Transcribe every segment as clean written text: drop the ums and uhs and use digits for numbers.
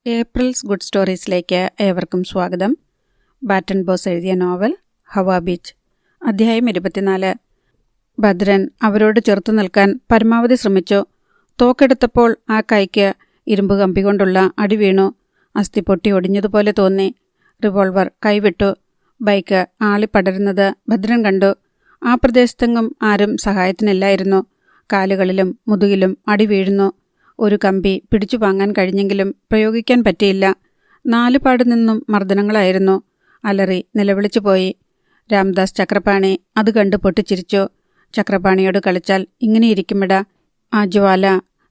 April's good സ്റ്റോറീസിലേക്ക് ഏവർക്കും സ്വാഗതം. Baton boss എഴുതിയ നോവൽ ഹവാ ബീച്ച്, അധ്യായം 24. ഭദ്രൻ അവരോട് ചെറുത്തു നിൽക്കാൻ പരമാവധി ശ്രമിച്ചു. തോക്കെടുത്തപ്പോൾ ആ കൈക്ക് ഇരുമ്പ് കമ്പി കൊണ്ടുള്ള അടി വീണു. അസ്ഥി പൊട്ടി ഒടിഞ്ഞതുപോലെ തോന്നി. റിവോൾവർ കൈവിട്ടു. ബൈക്ക് ആളിപ്പടരുന്നത് ഭദ്രൻ കണ്ടു. ആ പ്രദേശത്തെങ്ങും ആരും സഹായത്തിനില്ലായിരുന്നു. കാലുകളിലും മുതുകിലും അടി വീഴുന്നു. ഒരു കമ്പി പിടിച്ചു വാങ്ങാൻ കഴിഞ്ഞെങ്കിലും പ്രയോഗിക്കാൻ പറ്റിയില്ല. 4 പാട് നിന്നും മർദ്ദനങ്ങളായിരുന്നു. അലറി നിലവിളിച്ചു പോയി. രാംദാസ് ചക്രപാണി അത് കണ്ട് പൊട്ടിച്ചിരിച്ചു. ചക്രപാണിയോട് കളിച്ചാൽ ഇങ്ങനെയിരിക്കുമിട. ആ ജ്വാല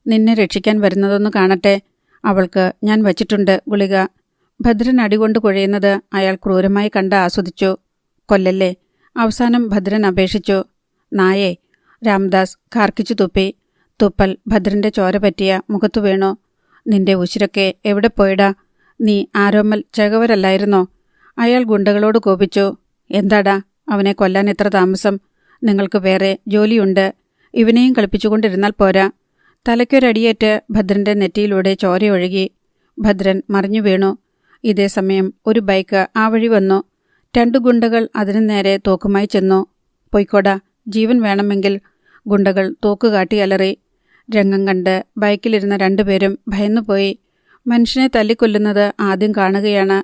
നിന്നെ രക്ഷിക്കാൻ വരുന്നതൊന്ന് കാണട്ടെ. അവൾക്ക് ഞാൻ വച്ചിട്ടുണ്ട് ഗുളിക. ഭദ്രൻ അടികൊണ്ട് കുഴയുന്നത് അയാൾ ക്രൂരമായി കണ്ട് ആസ്വദിച്ചു. കൊല്ലല്ലേ? അവസാനം ഭദ്രൻ അപേക്ഷിച്ചു. നായേ! രാംദാസ് കാർക്കിച്ചു തുപ്പി. തുപ്പൽ ഭദ്രന്റെ ചോര പറ്റിയ മുഖത്തു വീണു. നിന്റെ ഉശിരൊക്കെ എവിടെ പോയിടാ? നീ ആരോമൽ ചേകവരല്ലായിരുന്നോ? അയാൾ ഗുണ്ടകളോട് കോപിച്ചു. എന്താടാ അവനെ കൊല്ലാൻ ഇത്ര താമസം? നിങ്ങൾക്ക് വേറെ ജോലിയുണ്ട്. ഇവനെയും കളിപ്പിച്ചുകൊണ്ടിരുന്നാൽ പോരാ. തലയ്ക്കൊരടിയേറ്റ് ഭദ്രന്റെ നെറ്റിയിലൂടെ ചോരയൊഴുകി. ഭദ്രൻ മറിഞ്ഞു വീണു. ഇതേ സമയം ഒരു ബൈക്ക് ആ വഴി വന്നു. 2 ഗുണ്ടകൾ അതിനു നേരെ തോക്കുമായി ചെന്നു. പൊയ്ക്കോടാ, ജീവൻ വേണമെങ്കിൽ. ഗുണ്ടകൾ തോക്കുകാട്ടി അലറി. രംഗം കണ്ട് ബൈക്കിലിരുന്ന 2 പേരും ഭയന്നുപോയി. മനുഷ്യനെ തല്ലിക്കൊല്ലുന്നത് ആദ്യം കാണുകയാണ്.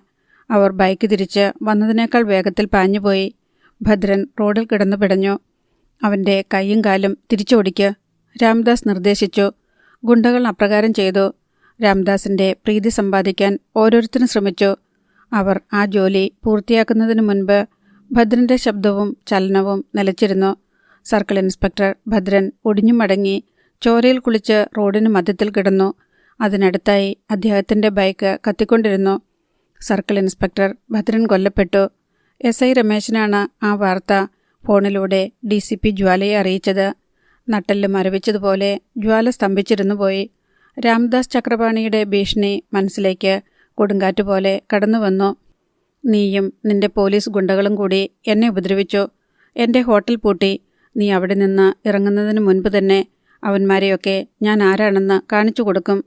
അവർ ബൈക്ക് തിരിച്ച് വന്നതിനേക്കാൾ വേഗത്തിൽ പാഞ്ഞുപോയി. ഭദ്രൻ റോഡിൽ കിടന്നു പിടഞ്ഞു. അവൻ്റെ കൈയും കാലും തിരിച്ചോടിക്ക്, രാംദാസ് നിർദ്ദേശിച്ചു. ഗുണ്ടകൾ അപ്രകാരം ചെയ്തു. രാംദാസിൻ്റെ പ്രീതി സമ്പാദിക്കാൻ ഓരോരുത്തരും ശ്രമിച്ചു. അവർ ആ ജോലി പൂർത്തിയാക്കുന്നതിനു മുൻപ് ഭദ്രൻ്റെ ശബ്ദവും ചലനവും നിലച്ചിരുന്നു. സർക്കിൾ ഇൻസ്പെക്ടർ ഭദ്രൻ ഒടിഞ്ഞു മടങ്ങി ചോരയിൽ കുളിച്ച് റോഡിന് മധ്യത്തിൽ കിടന്നു. അതിനടുത്തായി അദ്ദേഹത്തിൻ്റെ ബൈക്ക് കത്തിക്കൊണ്ടിരുന്നു. സർക്കിൾ ഇൻസ്പെക്ടർ ഭദ്രൻ കൊല്ലപ്പെട്ടു. SI രമേശനാണ് ആ വാർത്ത ഫോണിലൂടെ DCP ജ്വാലയെ അറിയിച്ചത്. നട്ടെല്ല് മരവിച്ചതുപോലെ ജ്വാല സ്തംഭിച്ചിരുന്നു പോയി. രാംദാസ് ചക്രപാണിയുടെ ഭീഷണി മനസ്സിലേക്ക് കൊടുങ്കാറ്റുപോലെ കടന്നുവന്നു. നീയും നിന്റെ പോലീസ് ഗുണ്ടകളും കൂടി എന്നെ ഉപദ്രവിച്ചു. എൻ്റെ ഹോട്ടൽ പൂട്ടി. നീ അവിടെ നിന്ന് ഇറങ്ങുന്നതിന് മുൻപ് തന്നെ അവന്മാരെയൊക്കെ ഞാൻ ആരാണെന്ന് കാണിച്ചു കൊടുക്കും.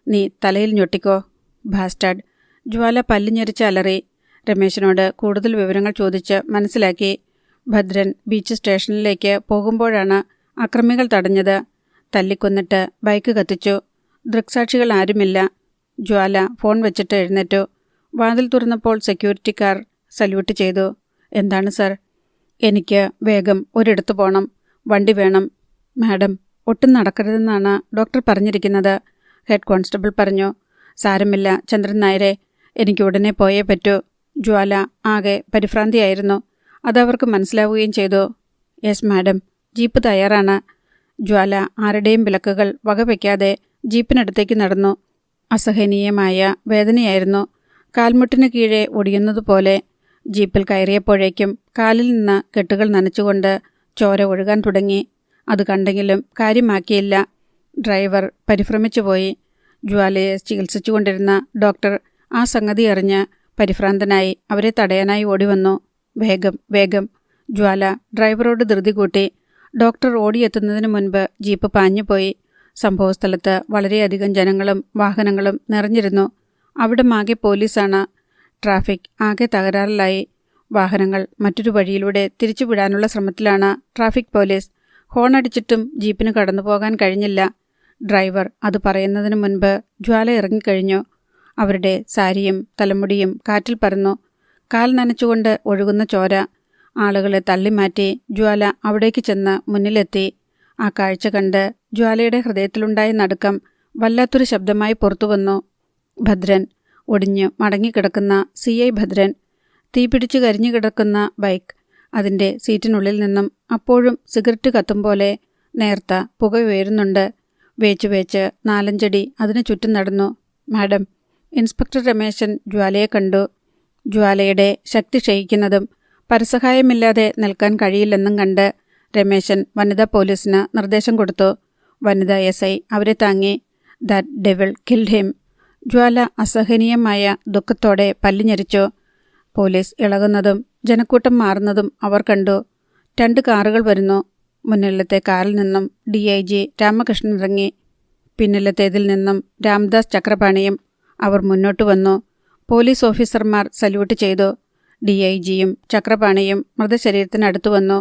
നീ തലയിൽ ഞൊട്ടിക്കോ, ബാസ്റ്റാർഡ്. ജ്വാല പല്ലുഞെരിച്ച് അലറി. രമേശനോട് കൂടുതൽ വിവരങ്ങൾ ചോദിച്ച് മനസ്സിലാക്കി. ഭദ്രൻ ബീച്ച് സ്റ്റേഷനിലേക്ക് പോകുമ്പോഴാണ് അക്രമികൾ തടഞ്ഞത്. തല്ലിക്കൊന്നിട്ട് ബൈക്ക് കത്തിച്ചു. ദൃക്സാക്ഷികൾ ആരുമില്ല. ജ്വാല ഫോൺ വെച്ചിട്ട് എഴുന്നേറ്റു. വാതിൽ തുറന്നപ്പോൾ സെക്യൂരിറ്റിക്കാർ സല്യൂട്ട് ചെയ്തു. എന്താണ് സർ? എനിക്ക് വേഗം ഒരിടത്ത് പോകണം. വണ്ടി വേണം. മാഡം, ഒട്ടും നടക്കരുതെന്നാണ് ഡോക്ടർ പറഞ്ഞിരിക്കുന്നത്. ഹെഡ് കോൺസ്റ്റബിൾ പറഞ്ഞു. സാരമില്ല ചന്ദ്രൻ നായരെ, എനിക്ക് ഉടനെ പോയേ പറ്റൂ. ജ്വാല ആകെ പരിഭ്രാന്തിയായിരുന്നു. അതവർക്ക് മനസ്സിലാവുകയും ചെയ്തു. യെസ് മാഡം, ജീപ്പ് തയ്യാറാണ്. ജ്വാല ആരുടെയും വിലക്കുകൾ വകവയ്ക്കാതെ ജീപ്പിനടുത്തേക്ക് നടന്നു. അസഹനീയമായ വേദനയായിരുന്നു. കാൽമുട്ടിന് കീഴെ ഒടിയുന്നതുപോലെ. ജീപ്പിൽ കയറിയപ്പോഴേക്കും കാലിൽ നിന്ന് കെട്ടുകൾ നനച്ചുകൊണ്ട് ചോര ഒഴുകാൻ തുടങ്ങി. അത് കണ്ടെങ്കിലും കാര്യമാക്കിയില്ല. ഡ്രൈവർ പരിഭ്രമിച്ചുപോയി. ജ്വാലയെ ചികിത്സിച്ചുകൊണ്ടിരുന്ന ഡോക്ടർ ആ സംഗതി അറിഞ്ഞ് പരിഭ്രാന്തനായി അവരെ തടയാനായി ഓടിവന്നു. വേഗം വേഗം! ജ്വാല ഡ്രൈവറോട് ധൃതി കൂട്ടി. ഡോക്ടർ ഓടിയെത്തുന്നതിന് മുൻപ് ജീപ്പ് പാഞ്ഞുപോയി. സംഭവസ്ഥലത്ത് വളരെയധികം ജനങ്ങളും വാഹനങ്ങളും നിറഞ്ഞിരുന്നു. അവിടമാകെ പോലീസാണ്. ട്രാഫിക് ആകെ തകരാറിലായി. വാഹനങ്ങൾ മറ്റൊരു വഴിയിലൂടെ തിരിച്ചുവിടാനുള്ള ശ്രമത്തിലാണ് ട്രാഫിക് പോലീസ്. ഹോണടിച്ചിട്ടും ജീപ്പിന് കടന്നുപോകാൻ കഴിഞ്ഞില്ല. ഡ്രൈവർ അത് പറയുന്നതിന് മുൻപ് ജ്വാല ഇറങ്ങിക്കഴിഞ്ഞു. അവരുടെ സാരിയും തലമുടിയും കാറ്റിൽ പറന്നു. കാൽ നനച്ചുകൊണ്ട് ഒഴുകുന്ന ചോര. ആളുകളെ തള്ളിമാറ്റി ജ്വാല അവിടേക്ക് ചെന്ന് മുന്നിലെത്തി. ആ കാഴ്ച കണ്ട് ജ്വാലയുടെ ഹൃദയത്തിലുണ്ടായ നടുക്കം വല്ലാത്തൊരു ശബ്ദമായി പുറത്തുവന്നു. ഭദ്രൻ, ഒടിഞ്ഞു മടങ്ങിക്കിടക്കുന്ന CI ഭദ്രൻ. തീപിടിച്ച് കരിഞ്ഞു കിടക്കുന്ന ബൈക്ക്. അതിൻ്റെ സീറ്റിനുള്ളിൽ നിന്നും അപ്പോഴും സിഗരറ്റ് കത്തും പോലെ നേർത്ത പുക ഉയരുന്നുണ്ട്. വേച്ച് 4-5 അടി അതിനു ചുറ്റും നടന്നു. മാഡം! ഇൻസ്പെക്ടർ രമേശൻ ജ്വാലയെ കണ്ടു. ജ്വാലയുടെ ശക്തി ക്ഷയിക്കുന്നതും പരസഹായമില്ലാതെ നിൽക്കാൻ കഴിയില്ലെന്നും കണ്ട് രമേശൻ വനിതാ പോലീസിന് നിർദ്ദേശം കൊടുത്തു. വനിതാ SI അവരെ താങ്ങി. That devil killed him. Jwala അസഹനീയമായ ദുഃഖത്തോടെ പല്ലുഞെരിച്ചു. പോലീസ് ഇളകുന്നതും ജനക്കൂട്ടം മാറുന്നതും അവർ കണ്ടു. 2 കാറുകൾ വരുന്നു. മുന്നിലത്തെ കാറിൽ നിന്നും DIG രാമകൃഷ്ണൻ ഇറങ്ങി. പിന്നിലത്തേതിൽ നിന്നും രാംദാസ് ചക്രപാണിയും. അവർ മുന്നോട്ട് വന്നു. പോലീസ് ഓഫീസർമാർ സല്യൂട്ട് ചെയ്തു. DIGയും ചക്രപാണിയും മൃതശരീരത്തിനടുത്തു വന്നു.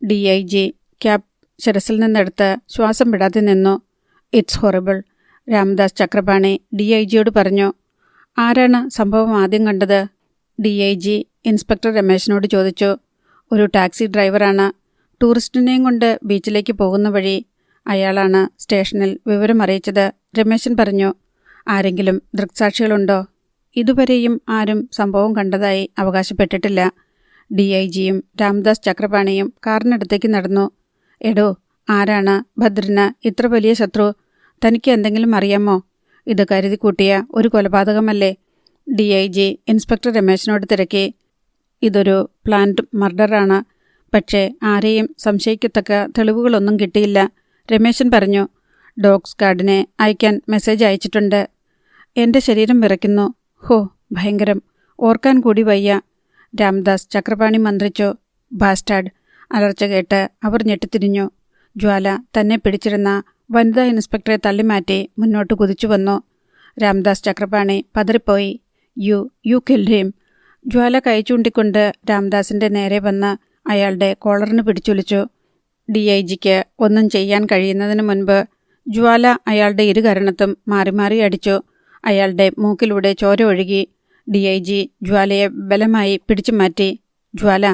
DIG ക്യാപ് ശിരസിൽ നിന്നെടുത്ത് ശ്വാസം വിടാതെ നിന്നു. ഇറ്റ്സ് ഹൊറിബിൾ, രാംദാസ് ചക്രപാണി DIGയോട് പറഞ്ഞു. ആരാണ് സംഭവം ആദ്യം കണ്ടത്? DIG ഇൻസ്പെക്ടർ രമേശിനോട് ചോദിച്ചു. ഒരു ടാക്സി ഡ്രൈവറാണ്. ടൂറിസ്റ്റിനെയും കൊണ്ട് ബീച്ചിലേക്ക് പോകുന്ന വഴി. അയാളാണ് സ്റ്റേഷനിൽ വിവരമറിയിച്ചത്, രമേശൻ പറഞ്ഞു. ആരെങ്കിലും ദൃക്സാക്ഷികളുണ്ടോ? ഇതുവരെയും ആരും സംഭവം കണ്ടതായി അവകാശപ്പെട്ടിട്ടില്ല. DIGയും രാംദാസ് ചക്രപാണിയും കാറിനടുത്തേക്ക് നടന്നു. എടോ, ആരാണ് ഭദ്രന് ഇത്ര വലിയ ശത്രു? തനിക്ക് എന്തെങ്കിലും അറിയാമോ? ഇത് കരുതിക്കൂട്ടിയ ഒരു കൊലപാതകമല്ലേ? DIG ഇൻസ്പെക്ടർ രമേശിനോട് തിരക്കി. ഇതൊരു പ്ലാൻഡ് മർഡറാണ്. പക്ഷേ ആരെയും സംശയിക്കത്തക്ക തെളിവുകളൊന്നും കിട്ടിയില്ല, രമേശൻ പറഞ്ഞു. ഡോഗ് സ്ക്വാഡിനെ അയക്കാൻ മെസ്സേജ് അയച്ചിട്ടുണ്ട്. എൻ്റെ ശരീരം വിറയ്ക്കുന്നു. ഹോ, ഭയങ്കരം. ഓർക്കാൻ കൂടി വയ്യ, രാംദാസ് ചക്രപാണി മന്ത്രിച്ചു. ബാസ്റ്റാഡ്! അലർച്ച കേട്ട് അവർ ഞെട്ടിത്തിരിഞ്ഞു. ജ്വാല തന്നെ പിടിച്ചിരുന്ന വനിതാ ഇൻസ്പെക്ടറെ തള്ളിമാറ്റി മുന്നോട്ട് കുതിച്ചു വന്നു. രാംദാസ് ചക്രപാണി പതറിപ്പോയി. You killed him. ജ്വാല കൈ ചൂണ്ടിക്കൊണ്ട് രാംദാസിൻ്റെ നേരെ വന്ന് അയാളുടെ കോളറിന് പിടിച്ചൊലിച്ചു. DIGക്ക് ഒന്നും ചെയ്യാൻ കഴിയുന്നതിന് മുൻപ് ജ്വാല അയാളുടെ ഇരുകരണത്തും മാറി മാറി അടിച്ചു. അയാളുടെ മൂക്കിലൂടെ ചോര ഒഴുകി. DIG ജ്വാലയെ ബലമായി പിടിച്ചു മാറ്റി. Jwala,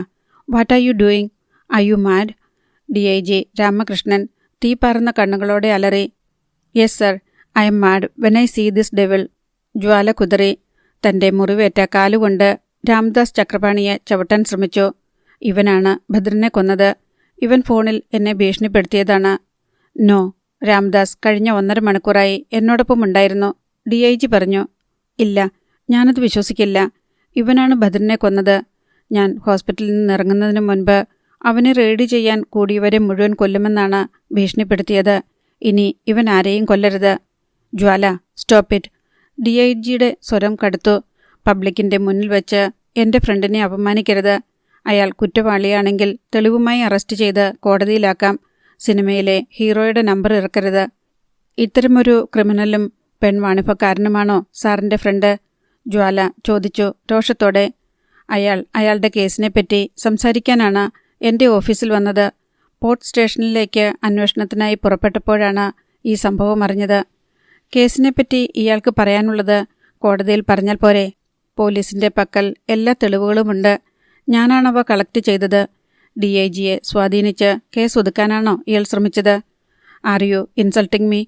what are you doing? Are you mad? DIG Ramakrishnan തീ പറന്ന കണ്ണുകളോടെ അലറി. Yes sir, I am mad when I see this devil. Jwala കുതറി. തൻ്റെ മുറിവേറ്റ കാലുകൊണ്ട് രാംദാസ് ചക്രപാണിയെ ചവിട്ടാൻ ശ്രമിച്ചു. ഇവനാണ് ഭദ്രനെ കൊന്നത്. ഇവൻ ഫോണിൽ എന്നെ ഭീഷണിപ്പെടുത്തിയതാണ്. നോ, രാംദാസ് കഴിഞ്ഞ 1.5 മണിക്കൂറായി എന്നോടൊപ്പം ഉണ്ടായിരുന്നു, DIG പറഞ്ഞു. ഇല്ല, ഞാനത് വിശ്വസിക്കില്ല. ഇവനാണ് ഭദ്രനെ കൊന്നത്. ഞാൻ ഹോസ്പിറ്റലിൽ നിന്ന് ഇറങ്ങുന്നതിന് മുൻപ് അവനെ റെയ്ഡ് ചെയ്യാൻ കൂടിയവരെ മുഴുവൻ കൊല്ലുമെന്നാണ് ഭീഷണിപ്പെടുത്തിയത്. ഇനി ഇവൻ ആരെയും കൊല്ലരുത്. ജ്വാല, സ്റ്റോപ്പ് ഇറ്റ്. DIGയുടെ സ്വരം കടുത്തു. പബ്ലിക്കിൻ്റെ മുന്നിൽ വെച്ച് എൻ്റെ ഫ്രണ്ടിനെ അപമാനിക്കരുത്. അയാൾ കുറ്റവാളിയാണെങ്കിൽ തെളിവുമായി അറസ്റ്റ് ചെയ്ത് കോടതിയിലാക്കാം. സിനിമയിലെ ഹീറോയുടെ നമ്പർ ഇറക്കരുത്. ഇത്തരമൊരു ക്രിമിനലും പെൺവാണിഭക്കാരനുമാണോ സാറിൻ്റെ ഫ്രണ്ട്? ജ്വാല ചോദിച്ചു രോഷത്തോടെ. അയാളുടെ കേസിനെപ്പറ്റി സംസാരിക്കാനാണ് എൻ്റെ ഓഫീസിൽ വന്നത്. പോർട്ട് സ്റ്റേഷനിലേക്ക് അന്വേഷണത്തിനായി പുറപ്പെട്ടപ്പോഴാണ് ഈ സംഭവം അറിഞ്ഞത്. കേസിനെപ്പറ്റി ഇയാൾക്ക് പറയാനുള്ളത് കോടതിയിൽ പറഞ്ഞാൽ പോരെ? പോലീസിൻ്റെ പക്കൽ എല്ലാ തെളിവുകളുമുണ്ട്. ഞാനാണവ കളക്ട് ചെയ്തത്. DIGയെ സ്വാധീനിച്ച് കേസ് ഒതുക്കാനാണോ ഇയാൾ ശ്രമിച്ചത്? Are you insulting me?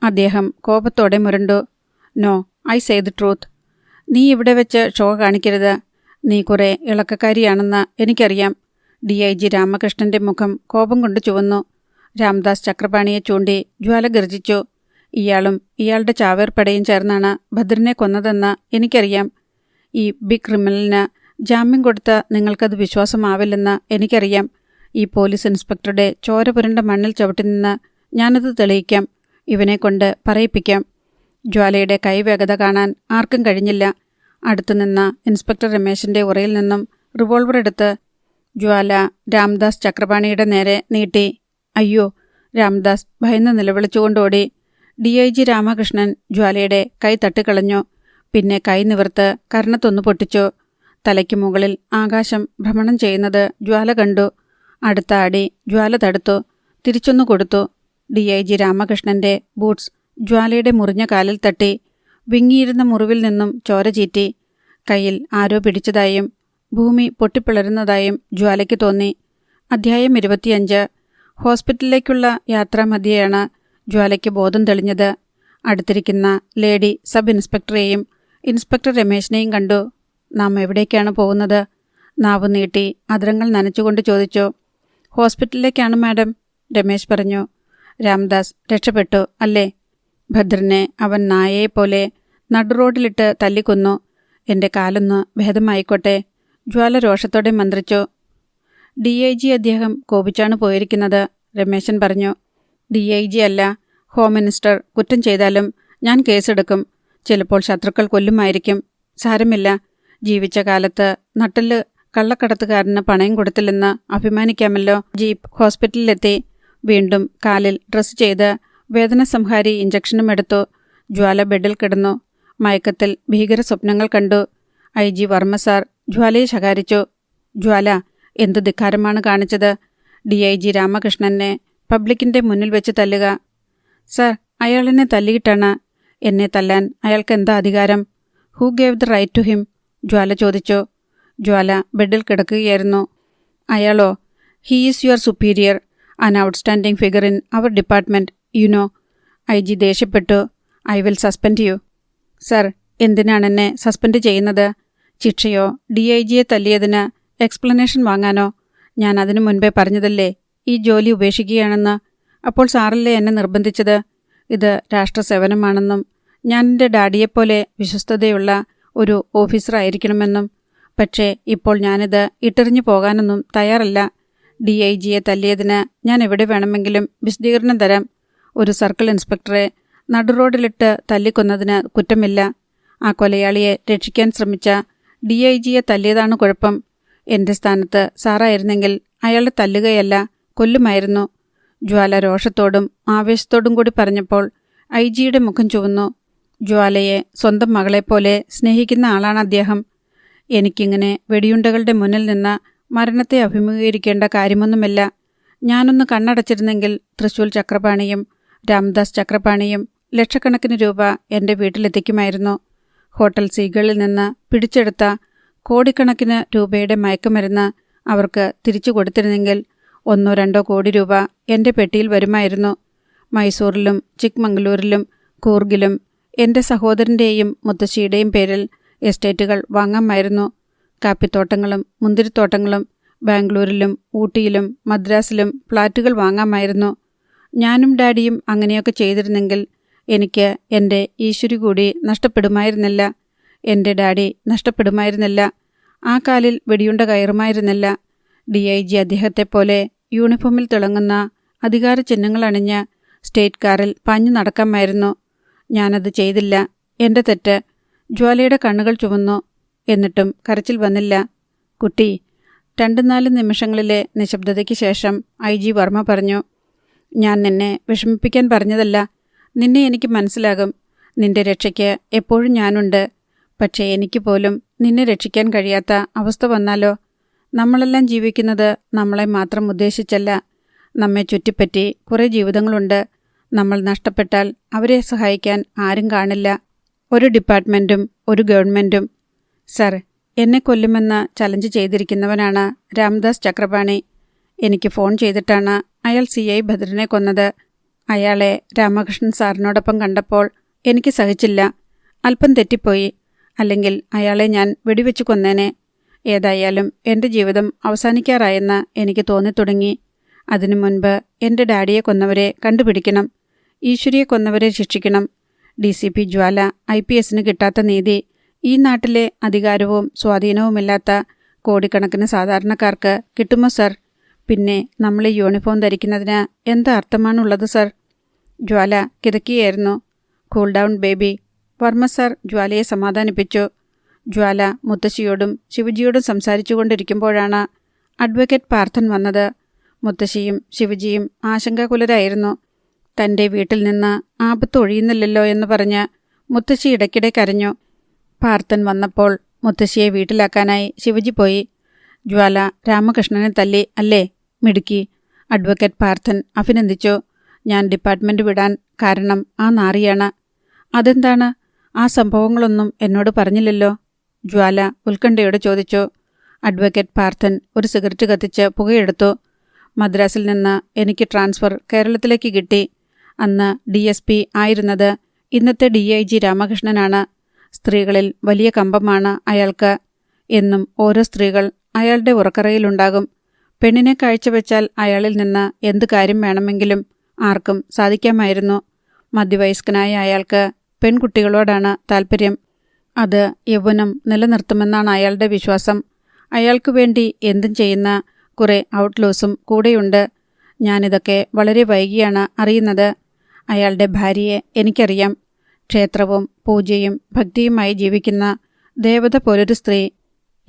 അദ്ദേഹം കോപത്തോടെ മുരണ്ടു. No, I say the truth. നീ ഇവിടെ വെച്ച് ഷോ കാണിക്കരുത്. നീ കുറെ ഇളക്കക്കാരിയാണെന്ന് എനിക്കറിയാം. DIG രാമകൃഷ്ണൻ്റെ മുഖം കോപം കൊണ്ട് ചുവന്നു. രാംദാസ് ചക്രപാണിയെ ചൂണ്ടി ജ്വാല ഗർജിച്ചു. ഇയാളും ഇയാളുടെ ചാവേർപ്പടയും ചേർന്നാണ് ഭദ്രനെ കൊന്നതെന്ന് എനിക്കറിയാം. ഈ ബിഗ് ക്രിമിനലിന് ജാമ്യം കൊടുത്ത നിങ്ങൾക്കത് വിശ്വാസമാവില്ലെന്ന് എനിക്കറിയാം. ഈ പോലീസ് ഇൻസ്പെക്ടറുടെ ചോര പുരണ്ട മണ്ണിൽ ചവിട്ടി നിന്ന് ഞാനത് തെളിയിക്കാം. ഇവനെക്കൊണ്ട് പറയിപ്പിക്കാം. ജ്വാലയുടെ കൈവേഗത കാണാൻ ആർക്കും കഴിഞ്ഞില്ല. അടുത്തുനിന്ന ഇൻസ്പെക്ടർ രമേശിൻ്റെ ഉറയിൽ നിന്നും റിവോൾവർ എടുത്ത് ജ്വാല രാംദാസ് ചക്രപാണിയുടെ നേരെ നീട്ടി. അയ്യോ! രാംദാസ് ഭയന്ന് നിലവിളിച്ചുകൊണ്ടോടി. DIG രാമകൃഷ്ണൻ ജ്വാലയുടെ കൈ തട്ടിക്കളഞ്ഞു. പിന്നെ കൈ നിവർത്ത് കർണത്തൊന്നു പൊട്ടിച്ചു. തലയ്ക്ക് മുകളിൽ ആകാശം ഭ്രമണം ചെയ്യുന്നത് ജ്വാല കണ്ടു. അടുത്ത അടി ജ്വാല തടുത്തു. തിരിച്ചൊന്നു കൊടുത്തു. DIG രാമകൃഷ്ണൻ്റെ ബൂട്ട്സ് ജ്വാലയുടെ മുറിഞ്ഞ കാലിൽ തട്ടി. വിങ്ങിയിരുന്ന മുറിവിൽ നിന്നും ചോര ചീറ്റി. കയ്യിൽ ആരോ പിടിച്ചതായും ഭൂമി പൊട്ടിപ്പിളരുന്നതായും ജ്വാലയ്ക്ക് തോന്നി. അധ്യായം 25. ഹോസ്പിറ്റലിലേക്കുള്ള യാത്രാമധ്യേയാണ് ജ്വാലയ്ക്ക് ബോധം തെളിഞ്ഞത്. അടുത്തിരിക്കുന്ന ലേഡി സബ് ഇൻസ്പെക്ടറെയും ഇൻസ്പെക്ടർ രമേശിനെയും കണ്ടു. നാം എവിടേക്കാണ് പോകുന്നത്? നാവ് നീട്ടി അധരങ്ങൾ നനച്ചുകൊണ്ട് ചോദിച്ചു. ഹോസ്പിറ്റലിലേക്കാണ് മാഡം, രമേശ് പറഞ്ഞു. രാംദാസ് രക്ഷപ്പെട്ടു അല്ലേ? ഭദ്രനെ അവൻ നായയെപ്പോലെ നടുറോഡിലിട്ട് തല്ലിക്കൊന്നു. എൻ്റെ കാലൊന്ന് ഭേദമായിക്കോട്ടെ, ജ്വാല രോഷത്തോടെ മന്ത്രിച്ചു. DIG അദ്ദേഹം കോപിച്ചാണ് പോയിരിക്കുന്നത്, രമേശൻ പറഞ്ഞു. DIG അല്ല, ഹോം മിനിസ്റ്റർ കുറ്റം ചെയ്താലും ഞാൻ കേസെടുക്കും. ചിലപ്പോൾ ശത്രുക്കൾ കൊല്ലുമായിരിക്കും. സാരമില്ല, ജീവിച്ച കാലത്ത് നട്ടില് കള്ളക്കടത്തുകാരന് പണയം കൊടുത്തില്ലെന്ന് അഭിമാനിക്കാമല്ലോ. ജീപ്പ് ഹോസ്പിറ്റലിലെത്തി. വീണ്ടും കാലിൽ ഡ്രസ്സ് ചെയ്ത് വേദന സംഹാരി ഇഞ്ചക്ഷനും എടുത്തു. ജ്വാല ബെഡിൽ കിടന്നു. മയക്കത്തിൽ ഭീകര സ്വപ്നങ്ങൾ കണ്ടു. IG വർമ്മ സാർ ജ്വാലയെ ശകാരിച്ചു. ജ്വാല എന്ത് ധിക്കാരമാണ് കാണിച്ചത്? DIG രാമകൃഷ്ണനെ പബ്ലിക്കിൻ്റെ മുന്നിൽ വെച്ച് തല്ലുക. സർ, അയാളെന്നെ തല്ലിയിട്ടാണ്. എന്നെ തല്ലാൻ അയാൾക്ക് എന്താ അധികാരം? Who gave the right to him? Jwala ചോദിച്ചു. ജ്വാല ബെഡിൽ കിടക്കുകയായിരുന്നു. അയാളോ? He is your superior, an outstanding figure in our department, you know. IG ദേഷ്യപ്പെട്ടു. I will suspend you. Sir, എന്തിനാണെന്നെ സസ്പെൻഡ് ചെയ്യുന്നത്? ശിക്ഷയോ DIGയെ തല്ലിയതിന് എക്സ്പ്ലനേഷൻ വാങ്ങാനോ? ഞാൻ അതിനു മുൻപേ പറഞ്ഞതല്ലേ ഈ ജോലി ഉപേക്ഷിക്കുകയാണെന്ന്. അപ്പോൾ സാറല്ലേ എന്നെ നിർബന്ധിച്ചത്. ഇത് രാഷ്ട്രസേവനമാണെന്നും ഞാൻ എൻ്റെ ഡാഡിയെപ്പോലെ വിശ്വസ്തതയുള്ള ഒരു ഓഫീസറായിരിക്കണമെന്നും. പക്ഷേ ഇപ്പോൾ ഞാനിത് ഇട്ടെറിഞ്ഞു പോകാനൊന്നും തയ്യാറല്ല. DIGയെ തല്ലിയതിന് ഞാൻ എവിടെ വേണമെങ്കിലും വിശദീകരണം തരാം. ഒരു സർക്കിൾ ഇൻസ്പെക്ടറെ നടുറോഡിലിട്ട് തല്ലിക്കൊന്നതിന് കുറ്റമില്ല. ആ കൊലയാളിയെ രക്ഷിക്കാൻ ശ്രമിച്ച DIGയെ തല്ലിയതാണ് കുഴപ്പം. എൻ്റെ സ്ഥാനത്ത് സാറായിരുന്നെങ്കിൽ അയാളെ തല്ലുകയല്ല, കൊല്ലുമായിരുന്നു. ജ്വാല രോഷത്തോടും ആവേശത്തോടും കൂടി പറഞ്ഞപ്പോൾ IG-യുടെ മുഖം ചുവന്നു. ജ്വാലയെ സ്വന്തം മകളെപ്പോലെ സ്നേഹിക്കുന്ന ആളാണ് അദ്ദേഹം. എനിക്കിങ്ങനെ വെടിയുണ്ടകളുടെ മുന്നിൽ നിന്ന് മരണത്തെ അഭിമുഖീകരിക്കേണ്ട കാര്യമൊന്നുമില്ല. ഞാനൊന്ന് കണ്ണടച്ചിരുന്നെങ്കിൽ തൃശൂൽ ചക്രപാണിയും രാംദാസ് ചക്രപാണിയും ലക്ഷക്കണക്കിന് രൂപ എൻ്റെ വീട്ടിലെത്തിക്കുമായിരുന്നു. ഹോട്ടൽ സീകളിൽ നിന്ന് പിടിച്ചെടുത്ത കോടിക്കണക്കിന് രൂപയുടെ മയക്കുമരുന്ന് അവർക്ക് തിരിച്ചു കൊടുത്തിരുന്നെങ്കിൽ 1-2 കോടി രൂപ എൻ്റെ പെട്ടിയിൽ വരുമായിരുന്നു. മൈസൂറിലും ചിക്മംഗളൂരിലും കൂർഗിലും എൻ്റെ സഹോദരൻ്റെയും മുത്തശ്ശിയുടെയും പേരിൽ എസ്റ്റേറ്റുകൾ വാങ്ങാമായിരുന്നു. കാപ്പിത്തോട്ടങ്ങളും മുന്തിരിത്തോട്ടങ്ങളും ബാംഗ്ലൂരിലും ഊട്ടിയിലും മദ്രാസിലും ഫ്ലാറ്റുകൾ വാങ്ങാമായിരുന്നു. ഞാനും ഡാഡിയും അങ്ങനെയൊക്കെ ചെയ്തിരുന്നെങ്കിൽ എനിക്ക് എൻ്റെ ഈശ്വരി കൂടി നഷ്ടപ്പെടുമായിരുന്നില്ല. എൻ്റെ ഡാഡി നഷ്ടപ്പെടുമായിരുന്നില്ല. ആ കാലിൽ വെടിയുണ്ട കയറുമായിരുന്നില്ല. DIG അദ്ദേഹത്തെപ്പോലെ യൂണിഫോമിൽ തിളങ്ങുന്ന അധികാര ചിഹ്നങ്ങൾ അണിഞ്ഞ് സ്റ്റേറ്റ് കാറിൽ പാഞ്ഞു നടക്കാമായിരുന്നു. ഞാനത് ചെയ്തില്ല. എൻ്റെ തെറ്റ്. ജ്വാലയുടെ കണ്ണുകൾ ചുവന്നു. എന്നിട്ടും കരച്ചിൽ വന്നില്ല. കുട്ടി. 2-4 നിമിഷങ്ങളിലെ നിശബ്ദതയ്ക്ക് ശേഷം IG വർമ്മ പറഞ്ഞു. ഞാൻ നിന്നെ വിഷമിപ്പിക്കാൻ പറഞ്ഞതല്ല. നിന്നെ എനിക്ക് മനസ്സിലാകും. നിന്റെ രക്ഷയ്ക്ക് എപ്പോഴും ഞാനുണ്ട്. പക്ഷേ എനിക്ക് പോലും നിന്നെ രക്ഷിക്കാൻ കഴിയാത്ത അവസ്ഥ വന്നാലോ? നമ്മളെല്ലാം ജീവിക്കുന്നത് നമ്മളെ മാത്രം ഉദ്ദേശിച്ചല്ല. നമ്മെ ചുറ്റിപ്പറ്റി കുറേ ജീവിതങ്ങളുണ്ട്. നമ്മൾ നഷ്ടപ്പെട്ടാൽ അവരെ സഹായിക്കാൻ ആരും കാണില്ല. ഒരു ഡിപ്പാർട്ട്മെൻറ്റും ഒരു ഗവൺമെൻറ്റും. സർ, എന്നെ കൊല്ലുമെന്ന് ചലഞ്ച് ചെയ്തിരിക്കുന്നവനാണ് രാംദാസ് ചക്രപാണി. എനിക്ക് ഫോൺ ചെയ്തിട്ടാണ് അയാൾ CI ഭദ്രനെ കൊന്നത്. അയാളെ രാമകൃഷ്ണൻ സാറിനോടൊപ്പം കണ്ടപ്പോൾ എനിക്ക് സഹിച്ചില്ല. അല്പം തെറ്റിപ്പോയി. അല്ലെങ്കിൽ അയാളെ ഞാൻ വെടിവെച്ച് കൊന്നേനെ. ഏതായാലും എൻ്റെ ജീവിതം അവസാനിക്കാറായെന്ന് എനിക്ക് തോന്നിത്തുടങ്ങി. അതിനു മുൻപ് എൻ്റെ ഡാഡിയെ കൊന്നവരെ കണ്ടുപിടിക്കണം. ഈശ്വരിയെ കൊന്നവരെ ശിക്ഷിക്കണം. DCP ജ്വാല IPSന് കിട്ടാത്ത നീതി ഈ നാട്ടിലെ അധികാരവും സ്വാധീനവുമില്ലാത്ത കോടിക്കണക്കിന് സാധാരണക്കാർക്ക് കിട്ടുമോ സർ? പിന്നെ നമ്മൾ ഈ യൂണിഫോം ധരിക്കുന്നതിന് എന്താ അർത്ഥമാണുള്ളത് സർ? ജ്വാല കിതക്കുകയായിരുന്നു. Cool down baby. Varma sir ജ്വാലയെ സമാധാനിപ്പിച്ചു. ജ്വാല മുത്തശ്ശിയോടും ശിവജിയോടും സംസാരിച്ചു കൊണ്ടിരിക്കുമ്പോഴാണ് അഡ്വക്കേറ്റ് പാർത്ഥൻ വന്നത്. മുത്തശ്ശിയും ശിവജിയും ആശങ്കാകുലരായിരുന്നു. തൻ്റെ വീട്ടിൽ നിന്ന് ആപത്ത് ഒഴിയുന്നില്ലല്ലോ എന്ന് പറഞ്ഞ് മുത്തശ്ശി ഇടയ്ക്കിടെ കരഞ്ഞു. പാർത്ഥൻ വന്നപ്പോൾ മുത്തശ്ശിയെ വീട്ടിലാക്കാനായി ശിവജി പോയി. ജ്വാല രാമകൃഷ്ണനെ തല്ലി അല്ലേ? മിടുക്കി. അഡ്വക്കേറ്റ് പാർത്ഥൻ അഭിനന്ദിച്ചു. ഞാൻ ഡിപ്പാർട്ട്മെൻറ്റ് വിടാൻ കാരണം ആ നാറിയാണ്. അതെന്താണ്? ആ സംഭവങ്ങളൊന്നും എന്നോട് പറഞ്ഞില്ലല്ലോ. ജ്വാല ഉത്കണ്ഠയോട് ചോദിച്ചു. അഡ്വക്കേറ്റ് പാർത്ഥൻ ഒരു സിഗരറ്റ് കത്തിച്ച് പുകയെടുത്തു. മദ്രാസിൽ നിന്ന് എനിക്ക് ട്രാൻസ്ഫർ കേരളത്തിലേക്ക് കിട്ടി. അന്ന് DSP ആയിരുന്നത് ഇന്നത്തെ DIG രാമകൃഷ്ണനാണ്. സ്ത്രീകളിൽ വലിയ കമ്പമാണ് അയാൾക്ക്. എന്നും ഓരോ സ്ത്രീകൾ അയാളുടെ ഉറക്കറയിലുണ്ടാകും. പെണ്ണിനെ കാഴ്ചവെച്ചാൽ അയാളിൽ നിന്ന് എന്ത് കാര്യം വേണമെങ്കിലും ആർക്കും സാധിക്കാമായിരുന്നു. മധ്യവയസ്കനായ അയാൾക്ക് പെൺകുട്ടികളോടാണ് താൽപ്പര്യം. അത് യൗവനം നിലനിർത്തുമെന്നാണ് അയാളുടെ വിശ്വാസം. അയാൾക്കു വേണ്ടി എന്തും ചെയ്യുന്ന കുറേ ഔട്ട്ലോസും കൂടെയുണ്ട്. ഞാനിതൊക്കെ വളരെ വൈകിയാണ് അറിയുന്നത്. അയാളുടെ ഭാര്യയെ എനിക്കറിയാം. ക്ഷേത്രവും പൂജയും ഭക്തിയുമായി ജീവിക്കുന്ന ദേവത പോലൊരു സ്ത്രീ.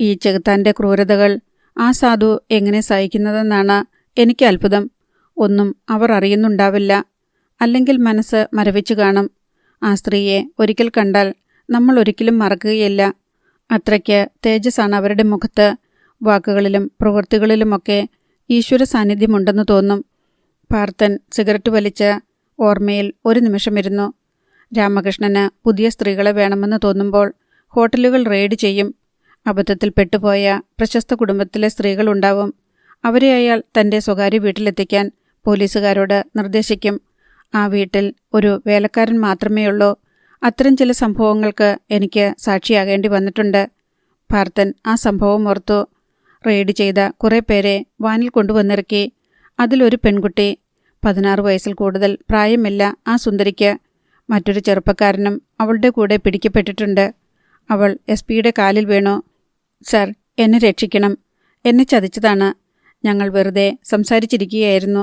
ഈ ചെകുത്താൻ്റെ ക്രൂരതകൾ ആ സാധു എങ്ങനെ സഹിക്കുന്നതെന്നാണ് എനിക്ക് അത്ഭുതം. ഒന്നും അവർ അറിയുന്നുണ്ടാവില്ല. അല്ലെങ്കിൽ മനസ്സ് മരവിച്ചു കാണും. ആ സ്ത്രീയെ ഒരിക്കൽ കണ്ടാൽ നമ്മൾ ഒരിക്കലും മറക്കുകയില്ല. അത്രയ്ക്ക് തേജസ്സാണ് അവരുടെ മുഖത്ത്. വാക്കുകളിലും പ്രവൃത്തികളിലുമൊക്കെ ഈശ്വര സാന്നിധ്യമുണ്ടെന്ന് തോന്നും. പാർത്ഥൻ സിഗരറ്റ് വലിച്ച് ഓർമ്മയിൽ ഒരു നിമിഷമിരുന്നു. രാമകൃഷ്ണന് പുതിയ സ്ത്രീകളെ വേണമെന്ന് തോന്നുമ്പോൾ ഹോട്ടലുകൾ റെയ്ഡ് ചെയ്യും. അബദ്ധത്തിൽ പെട്ടുപോയ പ്രശസ്ത കുടുംബത്തിലെ സ്ത്രീകളുണ്ടാവും. അവരെ അയാൾ തൻ്റെ സ്വകാര്യ വീട്ടിലെത്തിക്കാൻ പോലീസുകാരോട് നിർദ്ദേശിക്കും. ആ വീട്ടിൽ ഒരു വേലക്കാരൻ മാത്രമേയുള്ളൂ. അത്തരം ചില സംഭവങ്ങൾക്ക് എനിക്ക് സാക്ഷിയാകേണ്ടി വന്നിട്ടുണ്ട്. പാർത്ഥൻ ആ സംഭവം ഓർത്തു. റെയ്ഡ് ചെയ്ത കുറേ പേരെ വാനിൽ കൊണ്ടുവന്നിറക്കി. അതിലൊരു പെൺകുട്ടി. 16 വയസ്സിൽ കൂടുതൽ പ്രായമില്ല ആ സുന്ദരിക്ക്. മറ്റൊരു ചെറുപ്പക്കാരനും അവളുടെ കൂടെ പിടിക്കപ്പെട്ടിട്ടുണ്ട്. അവൾ SP-യുടെ കാലിൽ വീണു. സർ, എന്നെ രക്ഷിക്കണം. എന്നെ ചതിച്ചതാണ്. ഞങ്ങൾ വെറുതെ സംസാരിച്ചിരിക്കുകയായിരുന്നു.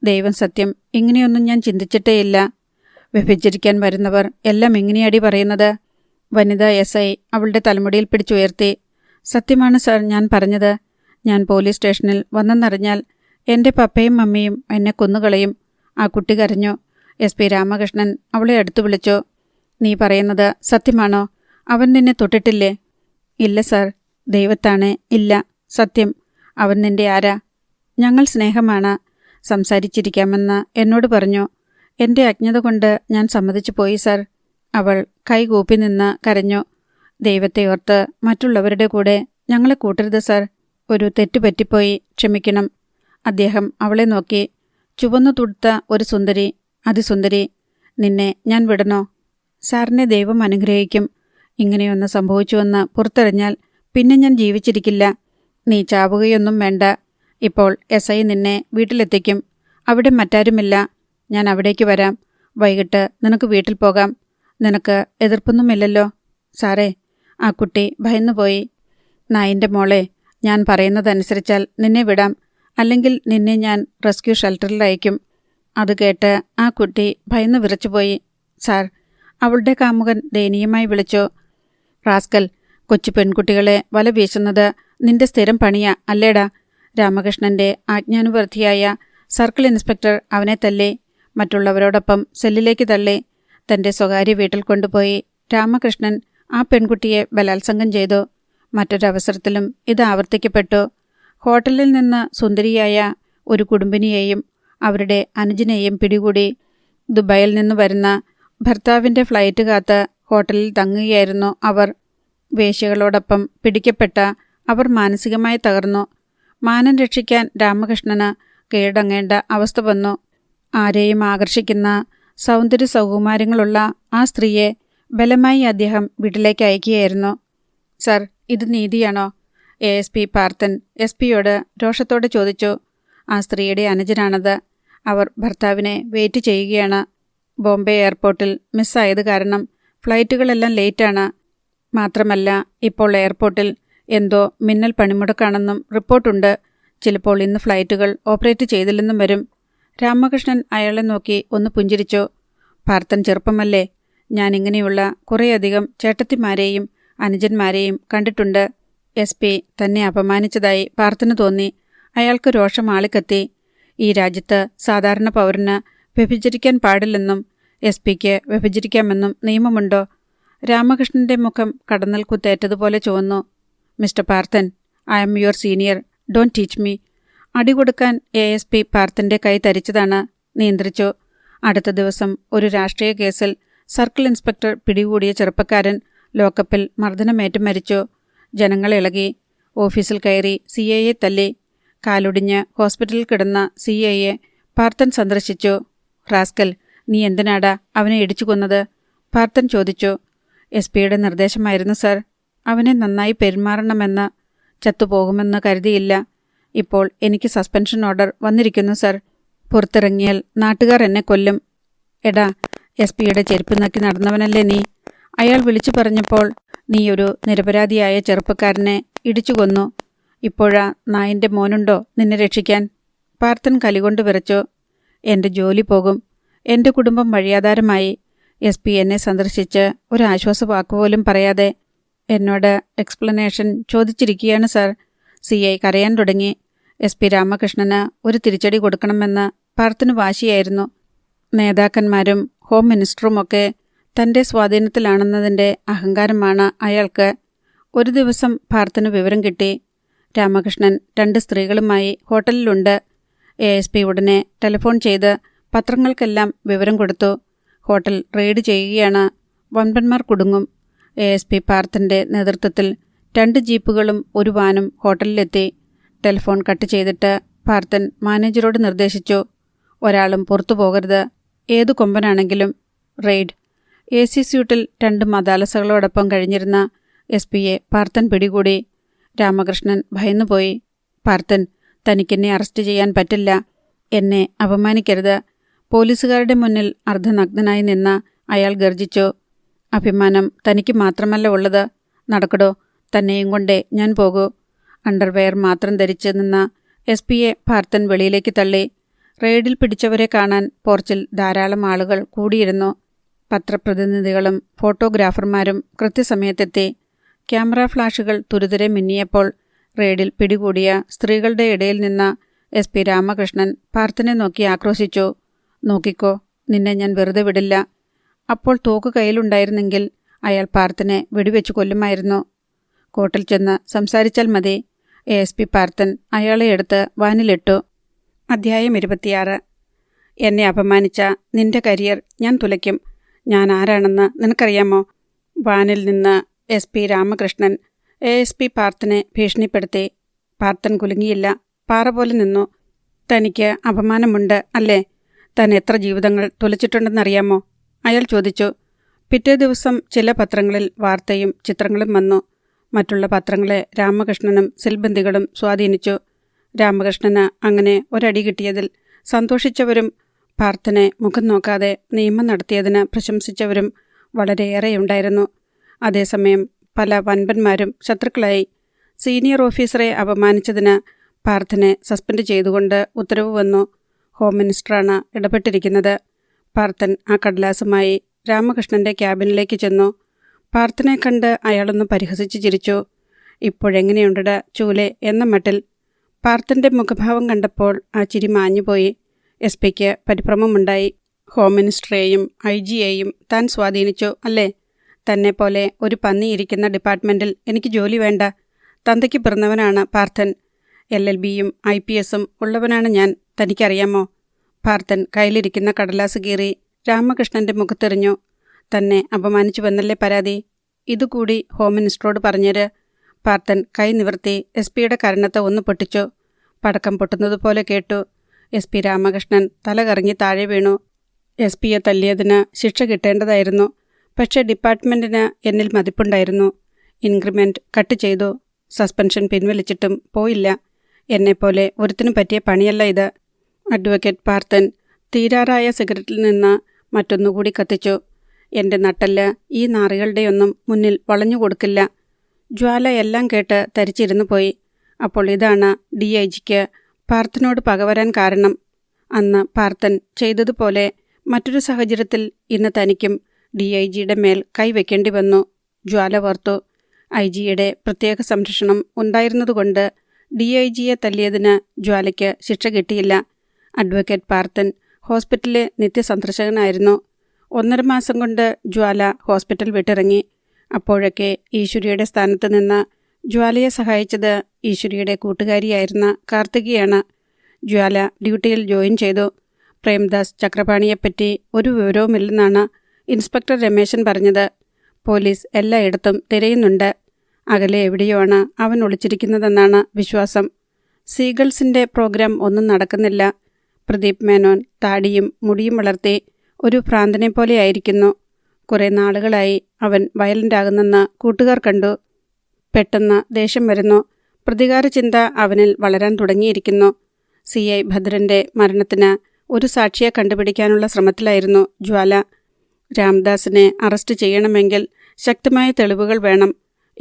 ദൈവം സത്യം, ഇങ്ങനെയൊന്നും ഞാൻ ചിന്തിച്ചിട്ടേയില്ല. വ്യഭിചരിക്കാൻ വരുന്നവർ എല്ലാം എങ്ങനെയാടി പറയുന്നത്? വനിതാ SI അവളുടെ തലമുടിയിൽ പിടിച്ചുയർത്തി. സത്യമാണ് സർ ഞാൻ പറഞ്ഞത്. ഞാൻ പോലീസ് സ്റ്റേഷനിൽ വന്നെന്നറിഞ്ഞാൽ എൻ്റെ പപ്പയും മമ്മിയും എന്നെ കൊന്നുകളയും. ആ കുട്ടി കരഞ്ഞു. SP രാമകൃഷ്ണൻ അവളെ അടുത്തു വിളിച്ചു. നീ പറയുന്നത് സത്യമാണോ? അവൻ നിന്നെ തൊട്ടിട്ടില്ലേ? ഇല്ല സർ, ദൈവത്താണേ ഇല്ല. സത്യം. അവൻ നിന്റെ ആരാ? ഞങ്ങൾ സ്നേഹമാണ്. സംസാരിച്ചിരിക്കാമെന്ന് എന്നോട് പറഞ്ഞു. എൻ്റെ അജ്ഞത കൊണ്ട് ഞാൻ സമ്മതിച്ചു പോയി സർ. അവൾ കൈകൂപ്പി നിന്ന് കരഞ്ഞു. ദൈവത്തെ ഓർത്ത് മറ്റുള്ളവരുടെ കൂടെ ഞങ്ങളെ കൂട്ടരുത് സർ. ഒരു തെറ്റുപറ്റിപ്പോയി, ക്ഷമിക്കണം. അദ്ദേഹം അവളെ നോക്കി. ചുവന്നു തുടുത്ത ഒരു സുന്ദരി, അതിസുന്ദരി. നിന്നെ ഞാൻ വിടണോ? സാറിനെ ദൈവം അനുഗ്രഹിക്കും. ഇങ്ങനെയൊന്ന് സംഭവിച്ചുവെന്ന് പുറത്തറിഞ്ഞാൽ പിന്നെ ഞാൻ ജീവിച്ചിരിക്കില്ല. നീ ചാവുകയൊന്നും വേണ്ട. ഇപ്പോൾ SI നിന്നെ വീട്ടിലെത്തിക്കും. അവിടെ മറ്റാരുമില്ല. ഞാൻ അവിടേക്ക് വരാം. വൈകിട്ട് നിനക്ക് വീട്ടിൽ പോകാം. നിനക്ക് എതിർപ്പൊന്നുമില്ലല്ലോ? സാറേ, ആ കുട്ടി ഭയന്നുപോയി. നായിൻ്റെ മോളെ, ഞാൻ പറയുന്നതനുസരിച്ചാൽ നിന്നെ വിടാം. അല്ലെങ്കിൽ നിന്നെ ഞാൻ റെസ്ക്യൂ ഷെൽട്ടറിൽ അയക്കും. അത് കേട്ട് ആ കുട്ടി ഭയന്ന് വിറച്ചുപോയി. സാർ, അവളുടെ കാമുകൻ ദയനീയമായി വിളിച്ചു. റാസ്കൽ, കൊച്ചു പെൺകുട്ടികളെ വല വീശുന്നത് നിന്റെ സ്ഥിരം പണിയാ അല്ലേടാ? രാമകൃഷ്ണൻ്റെ ആജ്ഞാനുവർത്തിയായ സർക്കിൾ ഇൻസ്പെക്ടർ അവനെ തള്ളി. മറ്റുള്ളവരോടൊപ്പം സെല്ലിലേക്ക് തള്ളി. തൻ്റെ സ്വകാര്യ വീട്ടിൽ കൊണ്ടുപോയി രാമകൃഷ്ണൻ ആ പെൺകുട്ടിയെ ബലാത്സംഗം ചെയ്തു. മറ്റൊരവസരത്തിലും ഇത് ആവർത്തിക്കപ്പെട്ടു. ഹോട്ടലിൽ നിന്ന് സുന്ദരിയായ ഒരു കുടുംബിനിയെയും അവരുടെ അനുജനെയും പിടികൂടി. ദുബായിൽ നിന്ന് വരുന്ന ഭർത്താവിൻ്റെ ഫ്ലൈറ്റ് കാത്ത് ഹോട്ടലിൽ തങ്ങുകയായിരുന്നു അവർ. വേശ്യകളോടൊപ്പം പിടിക്കപ്പെട്ട അവർ മാനസികമായി തകർന്നു. മാനം രക്ഷിക്കാൻ രാമകൃഷ്ണന് കീഴടങ്ങേണ്ട അവസ്ഥ വന്നു. ആരെയും ആകർഷിക്കുന്ന സൗന്ദര്യ സൗകുമാര്യങ്ങളുള്ള ആ സ്ത്രീയെ ബലമായി അദ്ദേഹം വീട്ടിലേക്ക് അയക്കുകയായിരുന്നു. സർ, ഇത് നീതിയാണോ? ASP പാർത്ഥൻ SP-യോട് രോഷത്തോടെ ചോദിച്ചു. ആ സ്ത്രീയുടെ അനുജനാണത്. അവർ ഭർത്താവിനെ വെയിറ്റ് ചെയ്യുകയാണ്. ബോംബെ എയർപോർട്ടിൽ മിസ്സായത് കാരണം ഫ്ലൈറ്റുകളെല്ലാം ലേറ്റാണ്. മാത്രമല്ല, ഇപ്പോൾ എയർപോർട്ടിൽ എന്തോ മിന്നൽ പണിമുടക്കാണെന്നും റിപ്പോർട്ടുണ്ട്. ചിലപ്പോൾ ഇന്ന് ഫ്ലൈറ്റുകൾ ഓപ്പറേറ്റ് ചെയ്തില്ലെന്നും വരും. രാമകൃഷ്ണൻ അയാളെ നോക്കി ഒന്ന് പുഞ്ചിരിച്ചു. പാർത്ഥൻ ചെറുപ്പമല്ലേ? ഞാൻ ഇങ്ങനെയുള്ള കുറേയധികം ചേട്ടത്തിമാരെയും അനുജന്മാരെയും കണ്ടിട്ടുണ്ട്. SP തന്നെ അപമാനിച്ചതായി പാർത്ഥന് തോന്നി. അയാൾക്ക് രോഷം ആളിക്കത്തി. ഈ രാജ്യത്ത് സാധാരണ പൗരന് വ്യഭിചരിക്കാൻ പാടില്ലെന്നും SP-ക്ക് വ്യഭിചരിക്കാമെന്നും നിയമമുണ്ടോ? രാമകൃഷ്ണൻ്റെ മുഖം കടന്നൽ കുത്തേറ്റതുപോലെ ചുവന്നു. Mister Parthan, I am your senior. Don't teach me. അടികൊടുക്കാൻ ASP പാർത്ഥൻ്റെ കൈ തരിച്ചതാണ്. നിയന്ത്രിച്ചു. അടുത്ത ദിവസം ഒരു രാഷ്ട്രീയ കേസിൽ സർക്കിൾ ഇൻസ്പെക്ടർ പിടികൂടിയ ചെറുപ്പക്കാരൻ ലോക്കപ്പിൽ മർദ്ദനമേറ്റ് മരിച്ചു. ജനങ്ങൾ ഇളകി. ഓഫീസിൽ കയറി CIയെ തല്ലി. കാലൊടിഞ്ഞ് ഹോസ്പിറ്റലിൽ കിടന്ന CIയെ പാർത്ഥൻ സന്ദർശിച്ചു. റാസ്കൽ, നീ എന്തിനാടാ അവനെ ഇടിച്ചു കൊന്നത്? പാർത്ഥൻ ചോദിച്ചു. SP-യുടെ നിർദ്ദേശമായിരുന്നു സർ. അവനെ നന്നായി പെരുമാറണമെന്ന്. ചത്തുപോകുമെന്ന് കരുതിയില്ല. ഇപ്പോൾ എനിക്ക് സസ്പെൻഷൻ ഓർഡർ വന്നിരിക്കുന്നു സർ. പുറത്തിറങ്ങിയാൽ നാട്ടുകാർ എന്നെ കൊല്ലും. എടാ, SP-യുടെ ചെരുപ്പ് നക്കി നടന്നവനല്ലേ നീ? അയാൾ വിളിച്ചു പറഞ്ഞപ്പോൾ നീ ഒരു നിരപരാധിയായ ചെറുപ്പക്കാരനെ ഇടിച്ചു കൊന്നു. ഇപ്പോഴാ നായിൻ്റെ മോനുണ്ടോ നിന്നെ രക്ഷിക്കാൻ? പാർത്ഥൻ കലികൊണ്ട് വിറച്ചു. എൻ്റെ ജോലി പോകും. എൻ്റെ കുടുംബം വഴിയാധാരമായി. SP എന്നെ സന്ദർശിച്ച് ഒരു ആശ്വാസവാക്കുപോലും പറയാതെ എന്നോട് എക്സ്പ്ലനേഷൻ ചോദിച്ചിരിക്കുകയാണ് സർ. CI കരയാൻ തുടങ്ങി. SP രാമകൃഷ്ണന് ഒരു തിരിച്ചടി കൊടുക്കണമെന്ന് പാർത്ഥന് വാശിയായിരുന്നു. നേതാക്കന്മാരും ഹോം മിനിസ്റ്ററുമൊക്കെ തൻ്റെ സ്വാധീനത്തിലാണെന്നതിൻ്റെ അഹങ്കാരമാണ് അയാൾക്ക്. ഒരു ദിവസം പാർത്ഥന് വിവരം കിട്ടി. രാമകൃഷ്ണൻ 2 സ്ത്രീകളുമായി ഹോട്ടലിലുണ്ട്. ASP ഉടനെ ടെലിഫോൺ ചെയ്ത് പത്രങ്ങൾക്കെല്ലാം വിവരം കൊടുത്തു. ഹോട്ടൽ റെയ്ഡ് ചെയ്യുകയാണ്. വമ്പന്മാർ കുടുങ്ങും. ASP പാർത്ഥൻ്റെ നേതൃത്വത്തിൽ 2 ജീപ്പുകളും 1 വാനും ഹോട്ടലിലെത്തി. ടെലിഫോൺ കട്ട് ചെയ്തിട്ട് പാർത്ഥൻ മാനേജരോട് നിർദ്ദേശിച്ചു, ഒരാളും പുറത്തു പോകരുത്, ഏതു കൊമ്പനാണെങ്കിലും. റെയ്ഡ്. AC സ്യൂട്ടിൽ 2 മദാലസകളോടൊപ്പം കഴിഞ്ഞിരുന്ന SP-യെ പാർത്ഥൻ പിടികൂടി. രാമകൃഷ്ണൻ ഭയന്നുപോയി. പാർത്ഥൻ, തനിക്കെന്നെ അറസ്റ്റ് ചെയ്യാൻ പറ്റില്ല. എന്നെ അപമാനിക്കരുത്. പോലീസുകാരുടെ മുന്നിൽ അർദ്ധനഗ്നനായി നിന്ന അയാൾ ഗർജിച്ചു. അഭിമാനം തനിക്ക് മാത്രമല്ല ഉള്ളത്. നടക്കടോ, തന്നെയും കൊണ്ടേ ഞാൻ പോകൂ. അണ്ടർവെയർ മാത്രം ധരിച്ച് നിന്ന SP-യെ പാർത്ഥൻ വെളിയിലേക്ക് തള്ളി. റെയ്ഡിൽ പിടിച്ചവരെ കാണാൻ പോർച്ചിൽ ധാരാളം ആളുകൾ കൂടിയിരുന്നു. പത്രപ്രതിനിധികളും ഫോട്ടോഗ്രാഫർമാരും കൃത്യസമയത്തെത്തി. ക്യാമറ ഫ്ലാഷുകൾ തുരുതുരെ മിന്നിയപ്പോൾ റെയ്ഡിൽ പിടികൂടിയ സ്ത്രീകളുടെ ഇടയിൽ നിന്ന SP രാമകൃഷ്ണൻ പാർത്ഥനെ നോക്കി ആക്രോശിച്ചു. നോക്കിക്കോ, നിന്നെ ഞാൻ വെറുതെ വിടില്ല. അപ്പോൾ തോക്ക് കയ്യിലുണ്ടായിരുന്നെങ്കിൽ അയാൾ പാർത്ഥനെ വെടിവെച്ചു കൊല്ലുമായിരുന്നു. കോർട്ടിൽ ചെന്ന് സംസാരിച്ചാൽ മതി. ASP പാർത്ഥൻ അയാളെ എടുത്ത് വാനിലിട്ടു. അധ്യായം 26. എന്നെ അപമാനിച്ച നിന്റെ കരിയർ ഞാൻ തുലയ്ക്കും. ഞാൻ ആരാണെന്ന് നിനക്കറിയാമോ? വാനിൽ നിന്ന് SP രാമകൃഷ്ണൻ ASP പാർത്ഥനെ ഭീഷണിപ്പെടുത്തി. പാർത്ഥൻ കുലുങ്ങിയില്ല, പാറ പോലെ നിന്നു. തനിക്ക് അപമാനമുണ്ട് അല്ലേ? താൻ എത്ര ജീവിതങ്ങൾ തുലച്ചിട്ടുണ്ടെന്നറിയാമോ? അയാൾ ചോദിച്ചു. പിറ്റേ ദിവസം ചില പത്രങ്ങളിൽ വാർത്തയും ചിത്രങ്ങളും വന്നു. മറ്റുള്ള പത്രങ്ങളെ രാമകൃഷ്ണനും സിൽബന്ദികളും സ്വാധീനിച്ചു. രാമകൃഷ്ണന് അങ്ങനെ ഒരടി കിട്ടിയതിൽ സന്തോഷിച്ചവരും പാർത്ഥനെ മുഖം നോക്കാതെ നിയമം നടത്തിയതിന് പ്രശംസിച്ചവരും വളരെയേറെയുണ്ടായിരുന്നു. അതേസമയം പല വൻപന്മാരും ശത്രുക്കളായി. സീനിയർ ഓഫീസറെ അപമാനിച്ചതിന് പാർത്ഥനെ സസ്പെൻഡ് ചെയ്തുകൊണ്ട് ഉത്തരവ് വന്നു. ഹോം മിനിസ്റ്ററാണ് ഇടപെട്ടിരിക്കുന്നത്. പാർത്ഥൻ ആ കടലാസുമായി രാമകൃഷ്ണൻ്റെ ക്യാബിനിലേക്ക് ചെന്നു. പാർത്ഥനെ കണ്ട് അയാളൊന്ന് പരിഹസിച്ച് ചിരിച്ചു. ഇപ്പോഴെങ്ങനെയുണ്ടട ചൂലെ എന്ന മട്ടിൽ. പാർത്ഥൻ്റെ മുഖഭാവം കണ്ടപ്പോൾ ആ ചിരി മാഞ്ഞുപോയി. SP-ക്ക് പരിഭ്രമമുണ്ടായി. ഹോം മിനിസ്റ്ററെയും IG-യെയും താൻ സ്വാധീനിച്ചു അല്ലേ? തന്നെപ്പോലെ ഒരു പന്നിയിരിക്കുന്ന ഡിപ്പാർട്ട്മെൻറ്റിൽ എനിക്ക് ജോലി വേണ്ട. തന്തയ്ക്ക് പിറന്നവനാണ് പാർത്ഥൻ. LLB-യും IPS-ഉം ഉള്ളവനാണ് ഞാൻ. തനിക്കറിയാമോ? പാർത്ഥൻ കയ്യിലിരിക്കുന്ന കടലാസ് കീറി രാമകൃഷ്ണൻ്റെ മുഖത്തെറിഞ്ഞു. തന്നെ അപമാനിച്ചുവെന്നല്ലേ പരാതി? ഇതുകൂടി ഹോം മിനിസ്റ്ററോട് പറഞ്ഞേര്. പാർത്ഥൻ കൈ നിവർത്തി SP-യുടെ കരണത്ത് ഒന്ന് പൊട്ടിച്ചു. പടക്കം പൊട്ടുന്നതുപോലെ കേട്ടു. SP രാമകൃഷ്ണൻ തല കറങ്ങി താഴെ വീണു. SP-യെ തല്ലിയതിന് ശിക്ഷ കിട്ടേണ്ടതായിരുന്നു. പക്ഷേ ഡിപ്പാർട്ട്മെൻറ്റിന് എന്നിൽ മതിപ്പുണ്ടായിരുന്നു. ഇൻക്രിമെൻറ്റ് കട്ട് ചെയ്തു. സസ്പെൻഷൻ പിൻവലിച്ചിട്ടും പോയില്ല. എന്നെപ്പോലെ ഒരുത്തിനും പറ്റിയ പണിയല്ല ഇത്. അഡ്വക്കേറ്റ് പാർത്ഥൻ തീരാറായ സിഗരറ്റിൽ നിന്ന് മറ്റൊന്നുകൂടി കത്തിച്ചു. എൻ്റെ നട്ടല് ഈ നാറികളുടെയൊന്നും മുന്നിൽ വളഞ്ഞു കൊടുക്കില്ല. ജ്വാല എല്ലാം കേട്ട് തരിച്ചിരുന്നു പോയി. അപ്പോൾ ഇതാണ് DIG-ക്ക് പാർത്ഥനോട് പകവരാൻ കാരണം. അന്ന് പാർത്ഥൻ ചെയ്തതുപോലെ മറ്റൊരു സാഹചര്യത്തിൽ ഇന്ന് തനിക്കും DIG-യുടെ മേൽ കൈവയ്ക്കേണ്ടി വന്നു. ജ്വാല ഓർത്തു. IG-യുടെ പ്രത്യേക സംരക്ഷണം ഉണ്ടായിരുന്നതുകൊണ്ട് DIG-യെ തല്ലിയതിന് ജ്വാലയ്ക്ക് ശിക്ഷ കിട്ടിയില്ല. അഡ്വക്കേറ്റ് പാർത്ഥൻ ഹോസ്പിറ്റലിലെ നിത്യസന്ദർശകനായിരുന്നു. 1.5 മാസം കൊണ്ട് ജ്വാല ഹോസ്പിറ്റൽ വിട്ടിറങ്ങി. അപ്പോഴൊക്കെ ഈശ്വരിയുടെ സ്ഥാനത്ത് നിന്ന് ജ്വാലയെ സഹായിച്ചത് ഈശ്വരിയുടെ കൂട്ടുകാരിയായിരുന്ന കാർത്തികയാണ്. ജ്വാല ഡ്യൂട്ടിയിൽ ജോയിൻ ചെയ്തു. പ്രേംദാസ് ചക്രപാണിയെപ്പറ്റി ഒരു വിവരവുമില്ലെന്നാണ് ഇൻസ്പെക്ടർ രമേശൻ പറഞ്ഞത്. പോലീസ് എല്ലായിടത്തും തിരയുന്നുണ്ട്. അകലെ എവിടെയോ ആണ് അവൻ ഒളിച്ചിരിക്കുന്നതെന്നാണ് വിശ്വാസം. സീഗൾസിൻ്റെ പ്രോഗ്രാം ഒന്നും നടക്കുന്നില്ല. പ്രദീപ് മേനോൻ താടിയും മുടിയും വളർത്തി ഒരു ഭ്രാന്തനെ പോലെയായിരിക്കുന്നു. കുറേ നാളുകളായി അവൻ വയലൻ്റാകുന്നെന്ന് കൂട്ടുകാർ കണ്ടു. പെട്ടെന്ന് ദേഷ്യം വരുന്നു. പ്രതികാര ചിന്ത അവനിൽ വളരാൻ തുടങ്ങിയിരിക്കുന്നു. CI ഭദ്രൻ്റെ മരണത്തിന് ഒരു സാക്ഷിയെ കണ്ടുപിടിക്കാനുള്ള ശ്രമത്തിലായിരുന്നു ജ്വാല. രാംദാസിനെ അറസ്റ്റ് ചെയ്യണമെങ്കിൽ ശക്തമായ തെളിവുകൾ വേണം.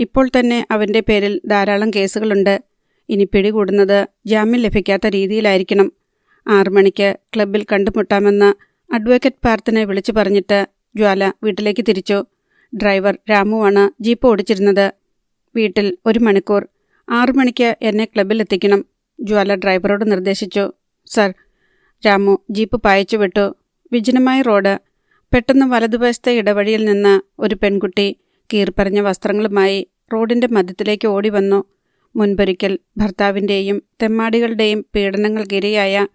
ഇപ്പോൾ തന്നെ അവൻ്റെ പേരിൽ ധാരാളം കേസുകളുണ്ട്. ഇനി പിടികൂടുന്നത് ജാമ്യം ലഭിക്കാത്ത രീതിയിലായിരിക്കണം. 6 മണിക്ക് ക്ലബ്ബിൽ കണ്ടുമുട്ടാമെന്ന് അഡ്വക്കേറ്റ് പാർത്ഥനെ വിളിച്ചു പറഞ്ഞിട്ട് ജ്വാല വീട്ടിലേക്ക് തിരിച്ചു. ഡ്രൈവർ രാമുവാണ് ജീപ്പ് ഓടിച്ചിരുന്നത്. വീട്ടിൽ 1 മണിക്കൂർ. 6 മണിക്ക് എന്നെ ക്ലബ്ബിൽ എത്തിക്കണം. ജ്വാല ഡ്രൈവറോട് നിർദ്ദേശിച്ചു. സർ. രാമു ജീപ്പ് പായിച്ചു വിട്ടു. വിജനമായ റോഡ്. പെട്ടെന്ന് വലതുവശത്തെ ഇടവഴിയിൽ നിന്ന് ഒരു പെൺകുട്ടി കീർപ്പറഞ്ഞ വസ്ത്രങ്ങളുമായി റോഡിന്റെ മധ്യത്തിലേക്ക് ഓടി വന്നു. മുൻപൊരിക്കൽ ഭർത്താവിൻ്റെയും തെമ്മാടികളുടെയും പീഡനങ്ങൾക്കിരയായ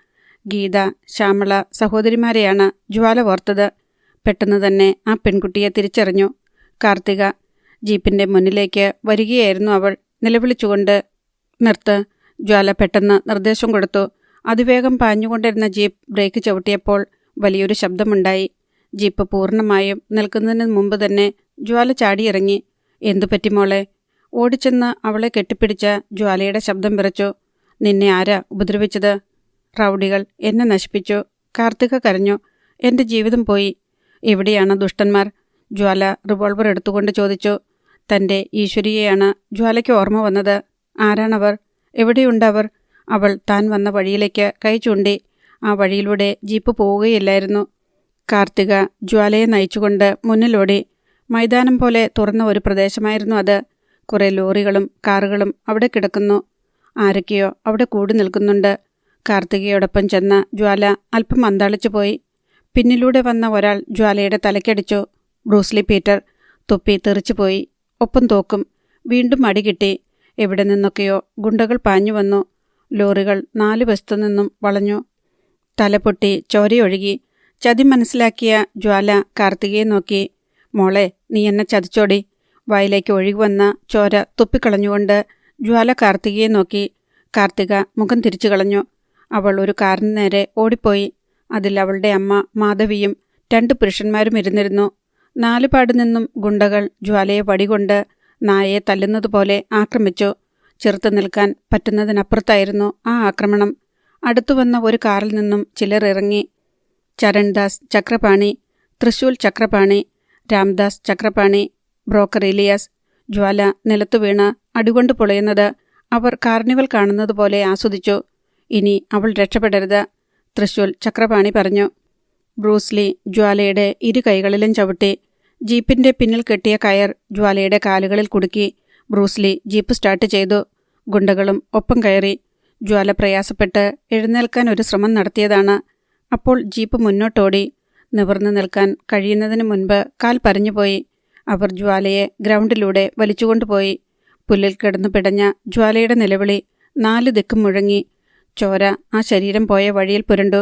ഗീത, ശ്യാമള സഹോദരിമാരെയാണ് ജ്വാല ഓർത്തത്. പെട്ടെന്ന് തന്നെ ആ പെൺകുട്ടിയെ തിരിച്ചറിഞ്ഞു. കാർത്തിക. ജീപ്പിന്റെ മുന്നിലേക്ക് വരികയായിരുന്നു അവൾ, നിലവിളിച്ചുകൊണ്ട്. നിർത്ത്. ജ്വാല പെട്ടെന്ന് നിർദ്ദേശം കൊടുത്തു. അതിവേഗം പാഞ്ഞുകൊണ്ടിരുന്ന ജീപ്പ് ബ്രേക്ക് ചവിട്ടിയപ്പോൾ വലിയൊരു ശബ്ദമുണ്ടായി. ജീപ്പ് പൂർണ്ണമായും നിൽക്കുന്നതിന് മുമ്പ് തന്നെ ജ്വാല ചാടിയിറങ്ങി. എന്തുപറ്റി മോളെ? ഓടിച്ചെന്ന് അവളെ കെട്ടിപ്പിടിച്ച ജ്വാലയുടെ ശബ്ദം വിറച്ചു. നിന്നെ ആരാ ഉപദ്രവിച്ചത്? റൗഡികൾ എന്നെ നശിപ്പിച്ചു. കാർത്തിക കരഞ്ഞു. എൻ്റെ ജീവിതം പോയി. എവിടെയാണ് ദുഷ്ടന്മാർ? ജ്വാല റിവോൾവർ എടുത്തുകൊണ്ട് ചോദിച്ചു. തൻ്റെ ഈശ്വരിയെയാണ് ജ്വാലയ്ക്ക് ഓർമ്മ വന്നത്. ആരാണവർ? എവിടെയുണ്ടവർ? അവൾ താൻ വന്ന വഴിയിലേക്ക് കൈ ചൂണ്ടി. ആ വഴിയിലൂടെ ജീപ്പ് പോവുകയില്ലായിരുന്നു. കാർത്തിക ജ്വാലയെ നയിച്ചുകൊണ്ട് മുന്നിലോടി. മൈതാനം പോലെ തുറന്ന ഒരു പ്രദേശമായിരുന്നു അത്. കുറേ ലോറികളും കാറുകളും അവിടെ കിടക്കുന്നു. ആരൊക്കെയോ അവിടെ കൂടി നിൽക്കുന്നുണ്ട്. കാർത്തികയോടൊപ്പം ചെന്ന ജ്വാല അല്പം അന്താളിച്ചു പോയി. പിന്നിലൂടെ വന്ന ഒരാൾ ജ്വാലയുടെ തലക്കടിച്ചു. Bruce Lee Peter. തൊപ്പി തെറിച്ചുപോയി. ഒപ്പം തോക്കും. വീണ്ടും അടി കിട്ടി. എവിടെ നിന്നൊക്കെയോ ഗുണ്ടകൾ പാഞ്ഞു വന്നു. ലോറികൾ 4 വശത്തു നിന്നും വളഞ്ഞു. തലപൊട്ടി ചോരയൊഴുകി. ചതി മനസ്സിലാക്കിയ ജ്വാല കാർത്തികയെ നോക്കി. മോളെ, നീ എന്നെ ചതിച്ചോടി. വായിലേക്ക് ഒഴുകിവന്ന ചോര തുപ്പിക്കളഞ്ഞുകൊണ്ട് ജ്വാല കാർത്തികയെ നോക്കി. കാർത്തിക മുഖം തിരിച്ചു കളഞ്ഞു. അവൾ ഒരു കാറിന് നേരെ ഓടിപ്പോയി. അതിൽ അവളുടെ അമ്മ മാധവിയും 2 പുരുഷന്മാരും ഇരുന്നിരുന്നു. 4 പാട് നിന്നും ഗുണ്ടകൾ ജ്വാലയെ വടികൊണ്ട് നായയെ തല്ലുന്നതുപോലെ ആക്രമിച്ചു. ചെറുത്തു നിൽക്കാൻ പറ്റുന്നതിനപ്പുറത്തായിരുന്നു ആ ആക്രമണം. അടുത്തുവന്ന ഒരു കാറിൽ നിന്നും ചിലർ ഇറങ്ങി. ചരൺദാസ് ചക്രപാണി, തൃശൂൽ ചക്രപാണി, രാംദാസ് ചക്രപാണി, ബ്രോക്കർ ഇലിയാസ്. ജ്വാല നിലത്തു വീണ് അടികൊണ്ട് പൊളയുന്നത് അവർ കാർണിവൽ കാണുന്നത് പോലെ ആസ്വദിച്ചു. ഇനി അവൾ രക്ഷപ്പെടരുത്, തൃശൂൽ ചക്രപാണി പറഞ്ഞു. ബ്രൂസ്ലി ജ്വാലയുടെ 2 കൈകളിലും ചവിട്ടി. ജീപ്പിന്റെ പിന്നിൽ കെട്ടിയ കയർ ജ്വാലയുടെ കാലുകളിൽ കുടുക്കി. ബ്രൂസ്ലി ജീപ്പ് സ്റ്റാർട്ട് ചെയ്തു. ഗുണ്ടകളും ഒപ്പം കയറി. ജ്വാല പ്രയാസപ്പെട്ട് എഴുന്നേൽക്കാൻ ഒരു ശ്രമം നടത്തിയതാണ്. അപ്പോൾ ജീപ്പ് മുന്നോട്ടോടി. നിവർന്നു നിൽക്കാൻ കഴിയുന്നതിന് മുൻപ് കാൽ പരഞ്ഞുപോയി. അവർ ജ്വാലയെ ഗ്രൗണ്ടിലൂടെ വലിച്ചുകൊണ്ടുപോയി. പുല്ലിൽ കിടന്നു പിടഞ്ഞ ജ്വാലയുടെ നിലവിളി 4 ദിക്കും മുഴങ്ങി. ചോര ആ ശരീരം പോയ വഴിയിൽ പുരണ്ടു.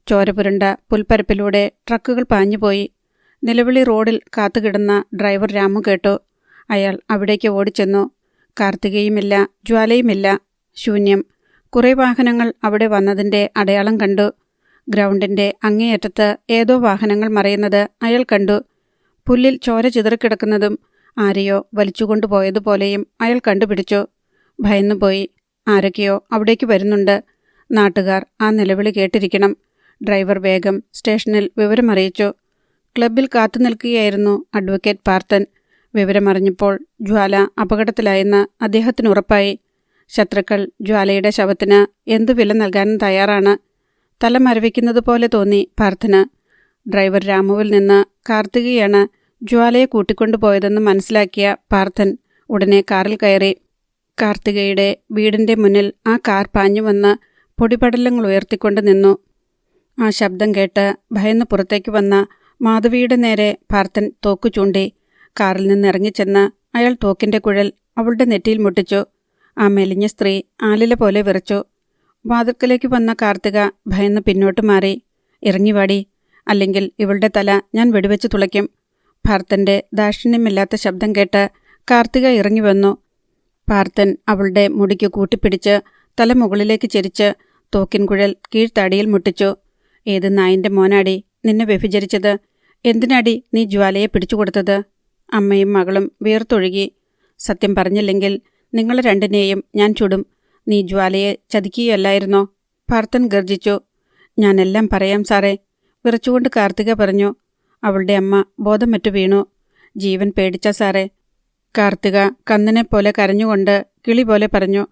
ചോര പുരണ്ട പുൽപ്പരപ്പിലൂടെ ട്രക്കുകൾ പാഞ്ഞുപോയി. നിലവിളി റോഡിൽ കാത്തുകിടന്ന ഡ്രൈവർ രാമു കേട്ടു. അയാൾ അവിടേക്ക് ഓടിച്ചെന്നു. കാർത്തികയുമില്ല, ജ്വാലയുമില്ല. ശൂന്യം. കുറേ വാഹനങ്ങൾ അവിടെ വന്നതിൻ്റെ അടയാളം കണ്ടു. ഗ്രൗണ്ടിൻ്റെ അങ്ങേയറ്റത്ത് ഏതോ വാഹനങ്ങൾ മറയുന്നത് അയാൾ കണ്ടു. പുല്ലിൽ ചോര ചിതറിക്കിടക്കുന്നതും ആരെയോ വലിച്ചുകൊണ്ടുപോയതുപോലെയും അയാൾ കണ്ടുപിടിച്ചു. ഭയന്നുപോയി. ആരൊക്കെയോ അവിടേക്ക് വരുന്നുണ്ട്. നാട്ടുകാർ ആ നിലവിളി കേട്ടിരിക്കണം. ഡ്രൈവർ വേഗം സ്റ്റേഷനിൽ വിവരമറിയിച്ചു. ക്ലബിൽ കാത്തുനിൽക്കുകയായിരുന്നു അഡ്വക്കേറ്റ് പാർത്ഥൻ. വിവരമറിഞ്ഞപ്പോൾ ജ്വാല അപകടത്തിലായെന്ന് അദ്ദേഹത്തിന് ഉറപ്പായി. ശത്രുക്കൾ ജ്വാലയുടെ ശവത്തിന് എന്തു വില നൽകാനും തയ്യാറാണ്. തല മരവിക്കുന്നത് പോലെ തോന്നി പാർത്ഥന്. ഡ്രൈവർ രാമുവിൽ നിന്ന് കാർത്തികയാണ് ജ്വാലയെ കൂട്ടിക്കൊണ്ടുപോയതെന്ന് മനസ്സിലാക്കിയ പാർത്ഥൻ ഉടനെ കാറിൽ കയറി. കാർത്തികയുടെ വീടിൻ്റെ മുന്നിൽ ആ കാർ പാഞ്ഞുവന്ന് പൊടിപടലങ്ങൾ ഉയർത്തിക്കൊണ്ട് നിന്നു. ആ ശബ്ദം കേട്ട് ഭയന്ന് പുറത്തേക്ക് വന്ന മാധവിയുടെ നേരെ പാർത്ഥൻ തോക്കു ചൂണ്ടി. കാറിൽ നിന്നിറങ്ങിച്ചെന്ന് അയാൾ തോക്കിൻ്റെ കുഴൽ അവളുടെ നെറ്റിയിൽ മുട്ടിച്ചു. ആ മെലിഞ്ഞ സ്ത്രീ ആലില പോലെ വിറച്ചു. വാതിൽക്കലേക്ക് വന്ന കാർത്തിക ഭയന്ന് പിന്നോട്ട് മാറി. ഇറങ്ങിവാടി, അല്ലെങ്കിൽ ഇവളുടെ തല ഞാൻ വെടിവെച്ച് തുളയ്ക്കും. പാർത്ഥൻ്റെ ദാക്ഷിണ്യമില്ലാത്ത ശബ്ദം കേട്ട് കാർത്തിക ഇറങ്ങി വന്നു. പാർത്ഥൻ അവളുടെ മുടിക്ക് കൂട്ടിപ്പിടിച്ച് തല മുകളിലേക്ക് ചെരിച്ച് തോക്കിൻ കുഴൽ കീഴ്ത്താടിയിൽ മുട്ടിച്ചു. ഏത് നായിൻ്റെ മോനാടി നിന്നെ വ്യഭിചരിച്ചത്? എന്തിനാടി നീ ജ്വാലയെ പിടിച്ചുകൊടുത്തത്? അമ്മയും മകളും വീർത്തൊഴുകി. സത്യം പറഞ്ഞില്ലെങ്കിൽ നിങ്ങളെ 2നെയും ഞാൻ ചുടും. നീ ജ്വാലയെ ചതിക്കുകയല്ലായിരുന്നോ? പാർത്ഥൻ ഗർജിച്ചു. ഞാനെല്ലാം പറയാം സാറേ, വിറച്ചുകൊണ്ട് കാർത്തിക പറഞ്ഞു. അവളുടെ അമ്മ ബോധം മറ്റു വീണു. ജീവൻ പേടിച്ച സാറേ. കാർത്തിക കന്നനെപ്പോലെ കരഞ്ഞുകൊണ്ട് കിളി പോലെ പറഞ്ഞു.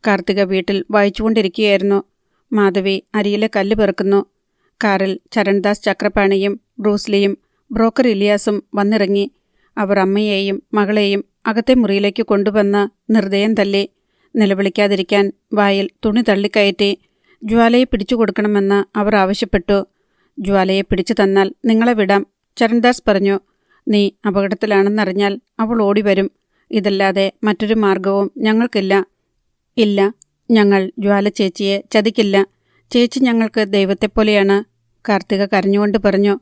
കാർത്തിക വീട്ടിൽ വായിച്ചുകൊണ്ടിരിക്കുകയായിരുന്നു. മാധവി അരിയിലെ കല്ല് പെറുക്കുന്നു. കാറിൽ ചരൺദാസ് ചക്രപാണിയും ബ്രൂസ്ലിയും ബ്രോക്കർ ഇലിയാസും വന്നിറങ്ങി. അവർ അമ്മയെയും മകളെയും അകത്തെ മുറിയിലേക്ക് കൊണ്ടുവന്ന് നിർദ്ദയം തല്ലി. നിലവിളിക്കാതിരിക്കാൻ വായിൽ തുണി തള്ളിക്കയറ്റി. ജ്വാലയെ പിടിച്ചു കൊടുക്കണമെന്ന് അവർ ആവശ്യപ്പെട്ടു. ജ്വാലയെ പിടിച്ചു തന്നാൽ നിങ്ങളെ വിടാം, ചരൺദാസ് പറഞ്ഞു. നീ അപകടത്തിലാണെന്നറിഞ്ഞാൽ അവൾ ഓടിവരും. ഇതല്ലാതെ മറ്റൊരു മാർഗവും ഞങ്ങൾക്കില്ല. ഇല്ല, ഞങ്ങൾ ജ്വാല ചേച്ചിയെ ചതിക്കില്ല. ചേച്ചി ഞങ്ങൾക്ക് ദൈവത്തെപ്പോലെയാണ്, കാർത്തിക കരഞ്ഞുകൊണ്ട് പറഞ്ഞു.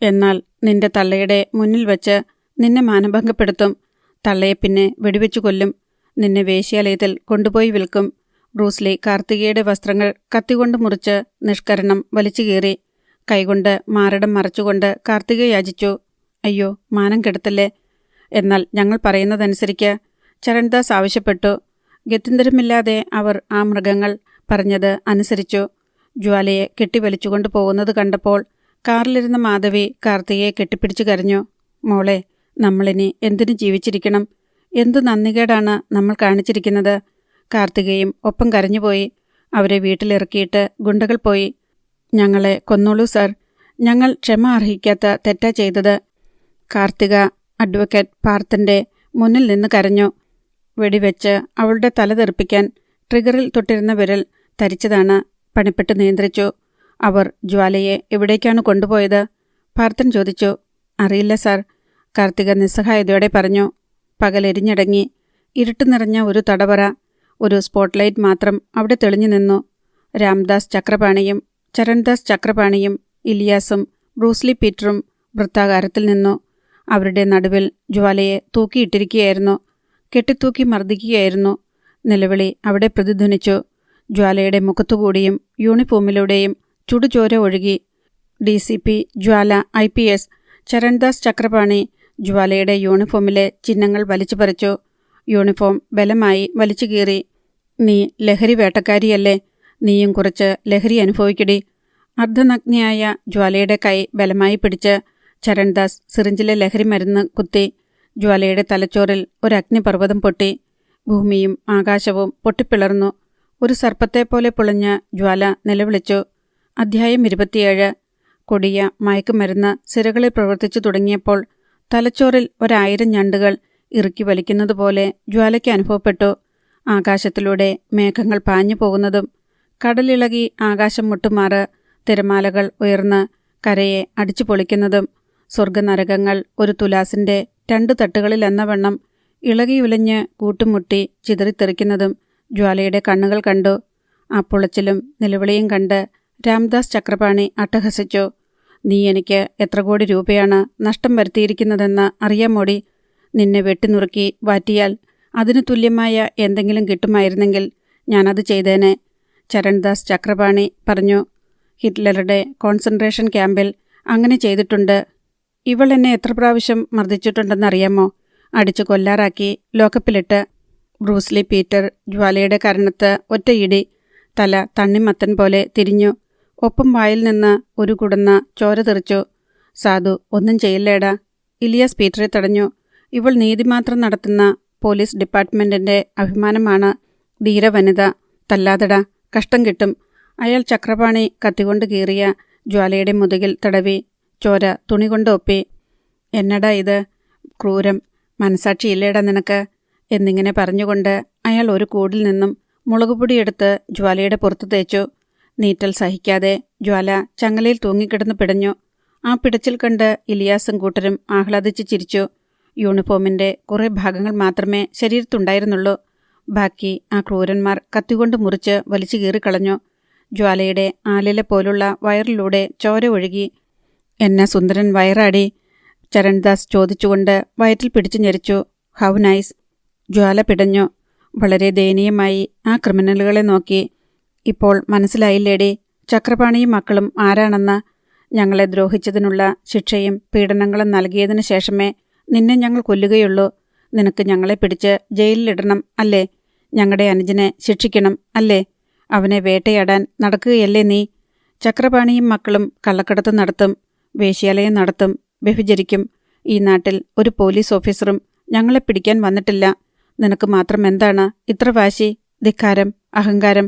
എന്നാൽ നിന്റെ തള്ളയുടെ മുന്നിൽ വച്ച് നിന്നെ മാനഭംഗപ്പെടുത്തും. തള്ളയെ പിന്നെ വെടിവെച്ചു കൊല്ലും. നിന്നെ വേശ്യാലയത്തിൽ കൊണ്ടുപോയി വിൽക്കും. ബ്രൂസ്ലി കാർത്തികയുടെ വസ്ത്രങ്ങൾ കത്തികൊണ്ട് മുറിച്ച് നിഷ്കരണം വലിച്ചു കീറി. കൈകൊണ്ട് മാറിടം മറച്ചുകൊണ്ട് കാർത്തിക യാചിച്ചു. അയ്യോ, മാനം കെടുത്തല്ലേ. എന്നാൽ ഞങ്ങൾ പറയുന്നതനുസരിക്ക്, ചരൺദാസ് ആവശ്യപ്പെട്ടു. ഗത്യന്തരമില്ലാതെ അവർ ആ മൃഗങ്ങൾ പറഞ്ഞത് അനുസരിച്ചു. ജ്വാലയെ കെട്ടിവലിച്ചുകൊണ്ട് പോകുന്നത് കണ്ടപ്പോൾ കാറിലിരുന്ന മാധവി കാർത്തികയെ കെട്ടിപ്പിടിച്ചു കരഞ്ഞു. മോളെ, നമ്മളിനി എന്തിനു ജീവിച്ചിരിക്കണം? എന്തു നന്ദികേടാണ് നമ്മൾ കാണിച്ചിരിക്കുന്നത്. കാർത്തികയും ഒപ്പം കരഞ്ഞുപോയി. അവരെ വീട്ടിലിറക്കിയിട്ട് ഗുണ്ടകൾ പോയി. ഞങ്ങളെ കൊന്നോളൂ സാർ, ഞങ്ങൾ ക്ഷമ അർഹിക്കാത്ത തെറ്റാ ചെയ്തത്. കാർത്തിക അഡ്വക്കേറ്റ് പാർത്ഥന്റെ മുന്നിൽ നിന്ന് കരഞ്ഞു. വെടിവെച്ച് അവളുടെ തല തെറിപ്പിക്കാൻ ട്രിഗറിൽ തൊട്ടിരുന്ന വിരൽ തരിച്ചതാണ്. പണിപ്പെട്ട് നിയന്ത്രിച്ചു. അവർ ജ്വാലയെ എവിടേക്കാണ് കൊണ്ടുപോയത്? പാർത്ഥൻ ചോദിച്ചു. അറിയില്ല സാർ, കാർത്തിക നിസ്സഹായതയോടെ പറഞ്ഞു. പകലെരിഞ്ഞടങ്ങി. ഇരുട്ട് നിറഞ്ഞ ഒരു തടവറ. ഒരു സ്പോട്ട്ലൈറ്റ് മാത്രം അവിടെ തെളിഞ്ഞു നിന്നു. രാംദാസ് ചക്രപാണിയും ചരൺദാസ് ചക്രപാണിയും ഇലിയാസും ബ്രൂസ്ലി പീറ്ററും വൃത്താകാരത്തിൽ നിന്നു. അവരുടെ നടുവിൽ ജ്വാലയെ തൂക്കിയിട്ടിരിക്കുകയായിരുന്നു. കെട്ടിത്തൂക്കി മർദ്ദിക്കുകയായിരുന്നു. നിലവിളി അവിടെ പ്രതിധ്വനിച്ചു. ജ്വാലയുടെ മുഖത്തുകൂടിയും യൂണിഫോമിലൂടെയും ചുടുചോര ഒഴുകി. DCP ജ്വാല IPS ചരൺദാസ് ചക്രപാണി ജ്വാലയുടെ യൂണിഫോമിലെ ചിഹ്നങ്ങൾ വലിച്ചു പറിച്ചു. യൂണിഫോം ബലമായി വലിച്ചു കീറി. നീ ലഹരി വേട്ടക്കാരിയല്ലേ? നീയും കുറച്ച് ലഹരി അനുഭവിക്കടി. അർദ്ധനഗ്നയായ ജ്വാലയുടെ കൈ ബലമായി പിടിച്ച് ചരൺദാസ് സിറിഞ്ചിലെ ലഹരി മരുന്ന് കുത്തി. ജ്വാലയുടെ തലച്ചോറിൽ ഒരു അഗ്നിപർവ്വതം പൊട്ടി. ഭൂമിയും ആകാശവും പൊട്ടിപ്പിളർന്നു. ഒരു സർപ്പത്തെപ്പോലെ പൊളിഞ്ഞ ജ്വാല നിലവിളിച്ചു. അധ്യായം 27. കൊടിയ മയക്കുമരുന്ന് സിരകളിൽ പ്രവർത്തിച്ചു തുടങ്ങിയപ്പോൾ തലച്ചോറിൽ 1000 ഞണ്ടുകൾ ഇറുക്കി വലിക്കുന്നതുപോലെ ജ്വാലയ്ക്ക് അനുഭവപ്പെട്ടു. ആകാശത്തിലൂടെ മേഘങ്ങൾ പാഞ്ഞു പോകുന്നതും കടലിളകി ആകാശം മുട്ടുമാറ് തിരമാലകൾ ഉയർന്ന് കരയെ അടിച്ചു പൊളിക്കുന്നതും സ്വർഗനരകങ്ങൾ ഒരു തുലാസിന്റെ 2 തട്ടുകളിലെന്ന വണ്ണം ഇളകിയുലഞ്ഞ് കൂട്ടുമുട്ടി ചിതറിത്തെറിക്കുന്നതും ജ്വാലയുടെ കണ്ണുകൾ കണ്ടു. ആ പൊളിച്ചിലും നിലവിളിയും കണ്ട് രാംദാസ് ചക്രപാണി അട്ടഹസിച്ചു. നീ എനിക്ക് എത്ര കോടി രൂപയാണ് നഷ്ടം വരുത്തിയിരിക്കുന്നതെന്ന് അറിയാമോടി? നിന്നെ വെട്ടിനുറുക്കി വാറ്റിയാൽ അതിനു തുല്യമായ എന്തെങ്കിലും കിട്ടുമായിരുന്നെങ്കിൽ ഞാനത് ചെയ്തേനെ. ചരൺദാസ് ചക്രപാണി പറഞ്ഞു. ഹിറ്റ്ലറുടെ കോൺസെൻട്രേഷൻ ക്യാമ്പിൽ അങ്ങനെ ചെയ്തിട്ടുണ്ട്. ഇവൾ എന്നെ എത്ര പ്രാവശ്യം മർദ്ദിച്ചിട്ടുണ്ടെന്നറിയാമോ? അടിച്ചു കൊല്ലാറാക്കി ലോക്കപ്പിലിട്ട്. Bruce Lee Peter ജ്വാലയുടെ കരണത്ത് ഒറ്റയിടി. തല തണ്ണിമത്തൻ പോലെ തിരിഞ്ഞു. ഒപ്പം വായിൽ നിന്ന് ഒരു കുടന്ന ചോര തെറിച്ചു. സാധു, ഒന്നും ചെയ്യില്ലേടാ. ഇലിയാസ് പീറ്ററെ തടഞ്ഞു. ഇവൾ നീതിമാത്രം നടത്തുന്ന പോലീസ് ഡിപ്പാർട്ട്മെന്റിന്റെ അഭിമാനമാണ്. ധീരവനിത. തല്ലാതടാ, കഷ്ടം കിട്ടും. അയാൾ ചക്രപാണി കത്തികൊണ്ട് കീറിയ ജ്വാലയുടെ മുതുകിൽ തടവി. ചോര തുണികൊണ്ട് ഒപ്പി. എന്നടാ ഇത്? ക്രൂരം. മനസാക്ഷിയില്ലേടാ നിനക്ക്? എന്നിങ്ങനെ പറഞ്ഞുകൊണ്ട് അയാൾ ഒരു കൂടിൽ നിന്നും മുളകുപൊടിയെടുത്ത് ജ്വാലയുടെ പുറത്തു തേച്ചു. നീറ്റൽ സഹിക്കാതെ ജ്വാല ചങ്ങലയിൽ തൂങ്ങിക്കിടന്ന് പിടഞ്ഞു. ആ പിടച്ചിൽ കണ്ട് ഇലിയാസും കൂട്ടരും ആഹ്ലാദിച്ച് ചിരിച്ചു. യൂണിഫോമിന്റെ കുറേ ഭാഗങ്ങൾ മാത്രമേ ശരീരത്തുണ്ടായിരുന്നുള്ളൂ. ബാക്കി ആ ക്രൂരന്മാർ കത്തികൊണ്ട് മുറിച്ച് വലിച്ചു കീറിക്കളഞ്ഞു. ജ്വാലയുടെ ആലില പോലുള്ള വയറിലൂടെ ചോര ഒഴുകി. എന്നാ സുന്ദരൻ വയറാടി? ചരൺദാസ് ചോദിച്ചുകൊണ്ട് വയറ്റിൽ പിടിച്ചു ഞെരിച്ചു. How nice. ജ്വാല പിടഞ്ഞു. വളരെ ദയനീയമായി ആ ക്രിമിനലുകളെ നോക്കി. ഇപ്പോൾ മനസ്സിലായില്ലേടി ചക്രപാണിയും മക്കളും ആരാണെന്ന്? ഞങ്ങളെ ദ്രോഹിച്ചതിനുള്ള ശിക്ഷയും പീഡനങ്ങളും നൽകിയതിനു ശേഷമേ നിന്നെ ഞങ്ങൾ കൊല്ലുകയുള്ളൂ. നിനക്ക് ഞങ്ങളെ പിടിച്ച് ജയിലിലിടണം അല്ലേ? ഞങ്ങളുടെ അനുജനെ ശിക്ഷിക്കണം അല്ലേ? അവനെ വേട്ടയാടാൻ നടക്കുകയല്ലേ നീ? ചക്രപാണിയും മക്കളും കള്ളക്കടത്ത് നടത്തും, വേശ്യാലയം നടത്തും, വ്യഭിചരിക്കും. ഈ നാട്ടിൽ ഒരു പോലീസ് ഓഫീസറും ഞങ്ങളെ പിടിക്കാൻ വന്നിട്ടില്ല. നിനക്ക് മാത്രം എന്താണ് ഇത്ര വാശി, ധിക്കാരം, അഹങ്കാരം?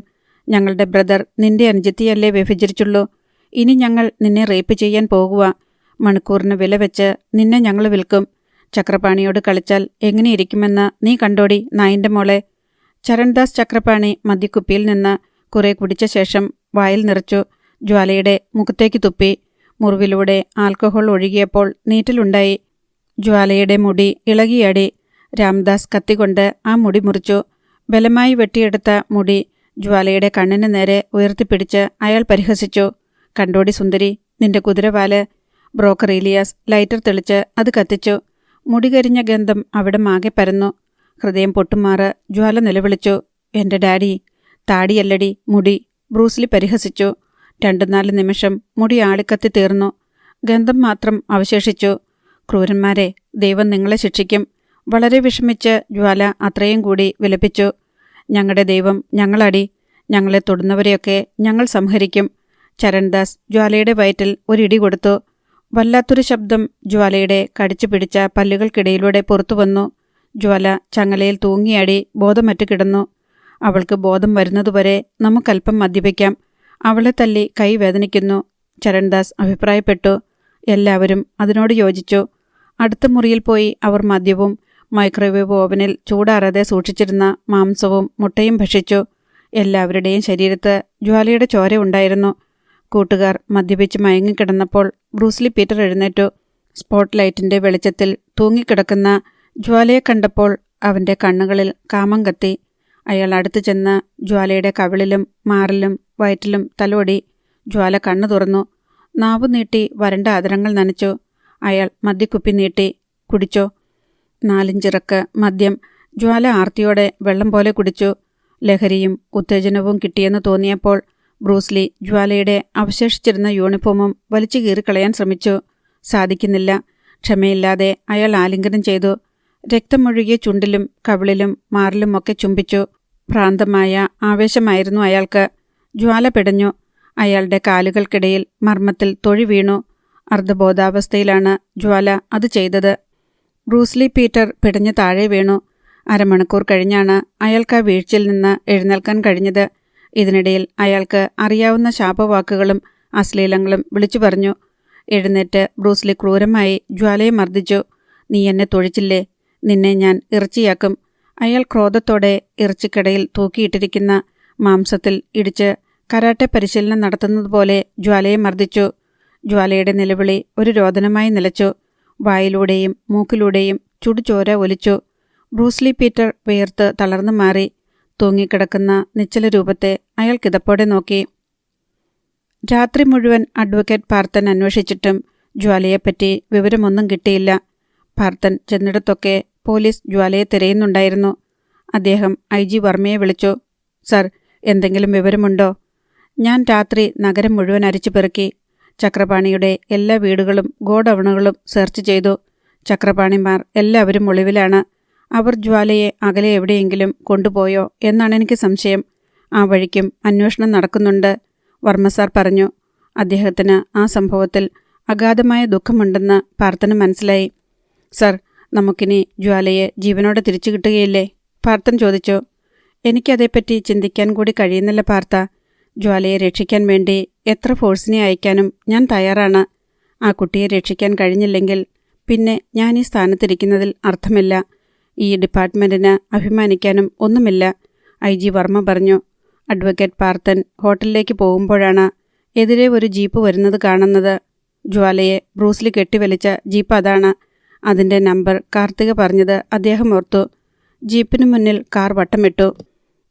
ഞങ്ങളുടെ ബ്രദർ നിന്റെ അനുജത്തിയല്ലേ വ്യഭിചരിച്ചുള്ളൂ. ഇനി ഞങ്ങൾ നിന്നെ റേപ്പ് ചെയ്യാൻ പോകുക. മണിക്കൂറിന് വില വെച്ച് നിന്നെ ഞങ്ങൾ വിൽക്കും. ചക്രപാണിയോട് കളിച്ചാൽ എങ്ങനെയിരിക്കുമെന്ന് നീ കണ്ടോടി നായിൻ്റെ മോളെ. ചരൺദാസ് ചക്രപാണി മദ്യക്കുപ്പിയിൽ നിന്ന് കുറെ കുടിച്ച ശേഷം വായിൽ നിറച്ചു ജ്വാലയുടെ മുഖത്തേക്ക് തുപ്പി. മുറിവിലൂടെ ആൽക്കഹോൾ ഒഴുകിയപ്പോൾ നീറ്റലുണ്ടായി. ജ്വാലയുടെ മുടി ഇളകിയാടി. രാംദാസ് കത്തികൊണ്ട് ആ മുടി മുറിച്ചു. ബലമായി വെട്ടിയെടുത്ത മുടി ജ്വാലയുടെ കണ്ണിന് നേരെ ഉയർത്തിപ്പിടിച്ച് അയാൾ പരിഹസിച്ചു. കണ്ടോടി സുന്ദരി, നിന്റെ കുതിരവാല്. ബ്രോക്കർ ഇലിയാസ് ലൈറ്റർ തെളിച്ച് അത് കത്തിച്ചു. മുടികരിഞ്ഞ ഗന്ധം അവിടെ മാകെ പരന്നു. ഹൃദയം പൊട്ടുമാറ് ജ്വാല നിലവിളിച്ചു. എൻ്റെ ഡാഡി. താടിയല്ലടി, മുടി. ബ്രൂസ്ലി പരിഹസിച്ചു. 2-4 നിമിഷം മുടി ആളിക്കത്തി തീർന്നു. ഗന്ധം മാത്രം അവശേഷിച്ചു. ക്രൂരന്മാരെ, ദൈവം നിങ്ങളെ ശിക്ഷിക്കും. വളരെ വിഷമിച്ച് ജ്വാല അത്രയും കൂടി വിലപിച്ചു. ഞങ്ങളുടെ ദൈവം ഞങ്ങളടി. ഞങ്ങളെ തൊടുന്നവരെയൊക്കെ ഞങ്ങൾ സംഹരിക്കും. ചരൺദാസ് ജ്വാലയുടെ വയറ്റിൽ ഒരിടി കൊടുത്തു. വല്ലാത്തൊരു ശബ്ദം ജ്വാലയുടെ കടിച്ചു പിടിച്ച പല്ലുകൾക്കിടയിലൂടെ പുറത്തുവന്നു. ജ്വാല ചങ്ങലയിൽ തൂങ്ങിയാടി ബോധമറ്റു കിടന്നു. അവൾക്ക് ബോധം വരുന്നതുവരെ നമുക്കല്പം മദ്യപിക്കാം. അവളെ തല്ലി കൈ വേദനിക്കുന്നു, ചരൺദാസ് അഭിപ്രായപ്പെട്ടു. എല്ലാവരും അതിനോട് യോജിച്ചു. അടുത്ത മുറിയിൽ പോയി അവർ മദ്യവും മൈക്രോവേവ് ഓവനിൽ ചൂടാറാതെ സൂക്ഷിച്ചിരുന്ന മാംസവും മുട്ടയും ഭക്ഷിച്ചു. എല്ലാവരുടെയും ശരീരത്ത് ജ്വാലയുടെ ചോര ഉണ്ടായിരുന്നു. കൂട്ടുകാർ മദ്യപിച്ച് മയങ്ങിക്കിടന്നപ്പോൾ ബ്രൂസ്ലി പീറ്റർ എഴുന്നേറ്റു. സ്പോട്ട് ലൈറ്റിൻ്റെ വെളിച്ചത്തിൽ തൂങ്ങിക്കിടക്കുന്ന ജ്വാലയെ കണ്ടപ്പോൾ അവൻ്റെ കണ്ണുകളിൽ കാമം കത്തി. അയാൾ അടുത്തു ചെന്ന് ജ്വാലയുടെ കവിളിലും മാറിലും വയറ്റിലും തലോടി. ജ്വാല കണ്ണു തുറന്നു. നാവു നീട്ടി വരണ്ട ആദരങ്ങൾ നനച്ചു. അയാൾ മദ്യക്കുപ്പി നീട്ടി. കുടിച്ചോ? 4-5 മദ്യം. ജ്വാല ആർത്തിയോടെ വെള്ളം പോലെ കുടിച്ചു. ലഹരിയും ഉത്തേജനവും കിട്ടിയെന്ന് തോന്നിയപ്പോൾ ബ്രൂസ്ലി ജ്വാലയുടെ അവശേഷിച്ചിരുന്ന യൂണിഫോമും വലിച്ചു കീറിക്കളയാൻ ശ്രമിച്ചു. സാധിക്കുന്നില്ല. ക്ഷമയില്ലാതെ അയാൾ ആലിംഗനം ചെയ്തു. രക്തമൊഴുകിയ ചുണ്ടിലും കവിളിലും മാറിലുമൊക്കെ ചുംബിച്ചു. ഭ്രാന്തമായ ആവേശമായിരുന്നു അയാൾക്ക്. ജ്വാല പിടഞ്ഞു. അയാളുടെ കാലുകൾക്കിടയിൽ മർമ്മത്തിൽ തൊഴി വീണു. അർദ്ധബോധാവസ്ഥയിലാണ് ജ്വാല അത് ചെയ്തത്. ബ്രൂസ്ലി പീറ്റർ പിടഞ്ഞു താഴെ വീണു. 1/2 മണിക്കൂർ കഴിഞ്ഞാണ് അയാൾക്ക് ആ വീഴ്ചയിൽ നിന്ന് എഴുന്നേൽക്കാൻ കഴിഞ്ഞത്. ഇതിനിടയിൽ അയാൾക്ക് അറിയാവുന്ന ശാപവാക്കുകളും അശ്ലീലങ്ങളും വിളിച്ചു പറഞ്ഞു. എഴുന്നേറ്റ് ബ്രൂസ്ലി ക്രൂരമായി ജ്വാലയെ മർദ്ദിച്ചു. നീ എന്നെ തൊഴിച്ചില്ലേ? നിന്നെ ഞാൻ ഇറച്ചിയാക്കും. അയാൾ ക്രോധത്തോടെ ഇറച്ചിക്കടയിൽ തൂക്കിയിട്ടിരിക്കുന്ന മാംസത്തിൽ ഇടിച്ച് കരാട്ടെ പരിശീലനം നടത്തുന്നതുപോലെ ജ്വാലയെ മർദ്ദിച്ചു. ജ്വാലയുടെ നിലവിളി ഒരു രോദനമായി നിലച്ചു. വായിലൂടെയും മൂക്കിലൂടെയും ചുടുചോര ഒലിച്ചു. ബ്രൂസ്ലി പീറ്റർ വിയർത്ത് തളർന്നു മാറി. തൂങ്ങിക്കിടക്കുന്ന നിശ്ചല രൂപത്തെ അയാൾ കിതപ്പോടെ നോക്കി. രാത്രി മുഴുവൻ അഡ്വക്കേറ്റ് പാർത്തൻ അന്വേഷിച്ചിട്ടും ജ്വാലയെപ്പറ്റി വിവരമൊന്നും കിട്ടിയില്ല. പാർത്തൻ ചെന്നിടത്തൊക്കെ പോലീസ് ജ്വാലയെ തിരയുന്നുണ്ടായിരുന്നു. അദ്ദേഹം IG വർമ്മയെ വിളിച്ചു. സർ, എന്തെങ്കിലും വിവരമുണ്ടോ? ഞാൻ രാത്രി നഗരം മുഴുവൻ അരിച്ചു പെറുക്കി. ചക്രപാണിയുടെ എല്ലാ വീടുകളും ഗോഡൌണുകളും സെർച്ച് ചെയ്തു. ചക്രപാണിമാർ എല്ലാവരും ഒളിവിലാണ്. അവർ ജ്വാലയെ അകലെ എവിടെയെങ്കിലും കൊണ്ടുപോയോ എന്നാണ് എനിക്ക് സംശയം. ആ വഴിക്കും അന്വേഷണം നടക്കുന്നുണ്ട്, വർമ്മ സാർ പറഞ്ഞു. അദ്ദേഹത്തിന് ആ സംഭവത്തിൽ അഗാധമായ ദുഃഖമുണ്ടെന്ന് പാർത്തന് മനസ്സിലായി. സർ, നമുക്കിനി ജ്വാലയെ ജീവനോടെ തിരിച്ചു കിട്ടുകയില്ലേ? പാർത്തൻ ചോദിച്ചു. എനിക്കതേപ്പറ്റി ചിന്തിക്കാൻ കൂടി കഴിയുന്നില്ല പാർത്ത. ജ്വാലയെ രക്ഷിക്കാൻ വേണ്ടി എത്ര ഫോഴ്സിനെ അയക്കാനും ഞാൻ തയ്യാറാണ്. ആ കുട്ടിയെ രക്ഷിക്കാൻ കഴിഞ്ഞില്ലെങ്കിൽ പിന്നെ ഞാൻ ഈ സ്ഥാനത്തിരിക്കുന്നതിൽ അർത്ഥമില്ല. ഈ ഡിപ്പാർട്ട്മെൻറ്റിന് അഭിമാനിക്കാനും ഒന്നുമില്ല, IG വർമ്മ പറഞ്ഞു. അഡ്വക്കേറ്റ് പാർത്തൻ ഹോട്ടലിലേക്ക് പോകുമ്പോഴാണ് എതിരെ ഒരു ജീപ്പ് വരുന്നത് കാണുന്നത്. ജ്വാലയെ ബ്രൂസ്ലി കെട്ടിവലിച്ച ജീപ്പ് അതാണ്. അതിൻ്റെ നമ്പർ കാർത്തിക പറഞ്ഞത് അദ്ദേഹം ഓർത്തു. ജീപ്പിന് മുന്നിൽ കാർ വട്ടമിട്ടു.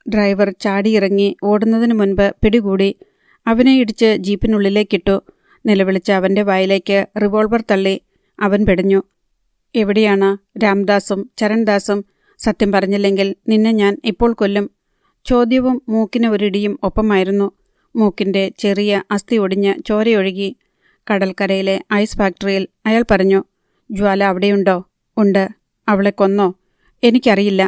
ഡ്രൈവർ ചാടിയിറങ്ങി ഓടുന്നതിന് മുൻപ് പിടികൂടി. അവനെ ഇടിച്ച് ജീപ്പിനുള്ളിലേക്കിട്ടു. നിലവിളിച്ച അവൻ്റെ വായിലേക്ക് റിവോൾവർ തള്ളി. അവൻ പിടഞ്ഞു. എവിടെയാണ് രാംദാസും ചരൺദാസും? സത്യം പറഞ്ഞില്ലെങ്കിൽ നിന്നെ ഞാൻ ഇപ്പോൾ കൊല്ലും. ചോദ്യവും മൂക്കിന് ഒരിടിയും ഒപ്പമായിരുന്നു. മൂക്കിൻ്റെ ചെറിയ അസ്ഥി ഒടിഞ്ഞ് ചോരയൊഴുകി. കടൽക്കരയിലെ ഐസ് ഫാക്ടറിയിൽ അയാൾ പറഞ്ഞു. ജ്വാല അവിടെയുണ്ടോ? ഉണ്ട്. അവളെ കൊന്നോ? എനിക്കറിയില്ല.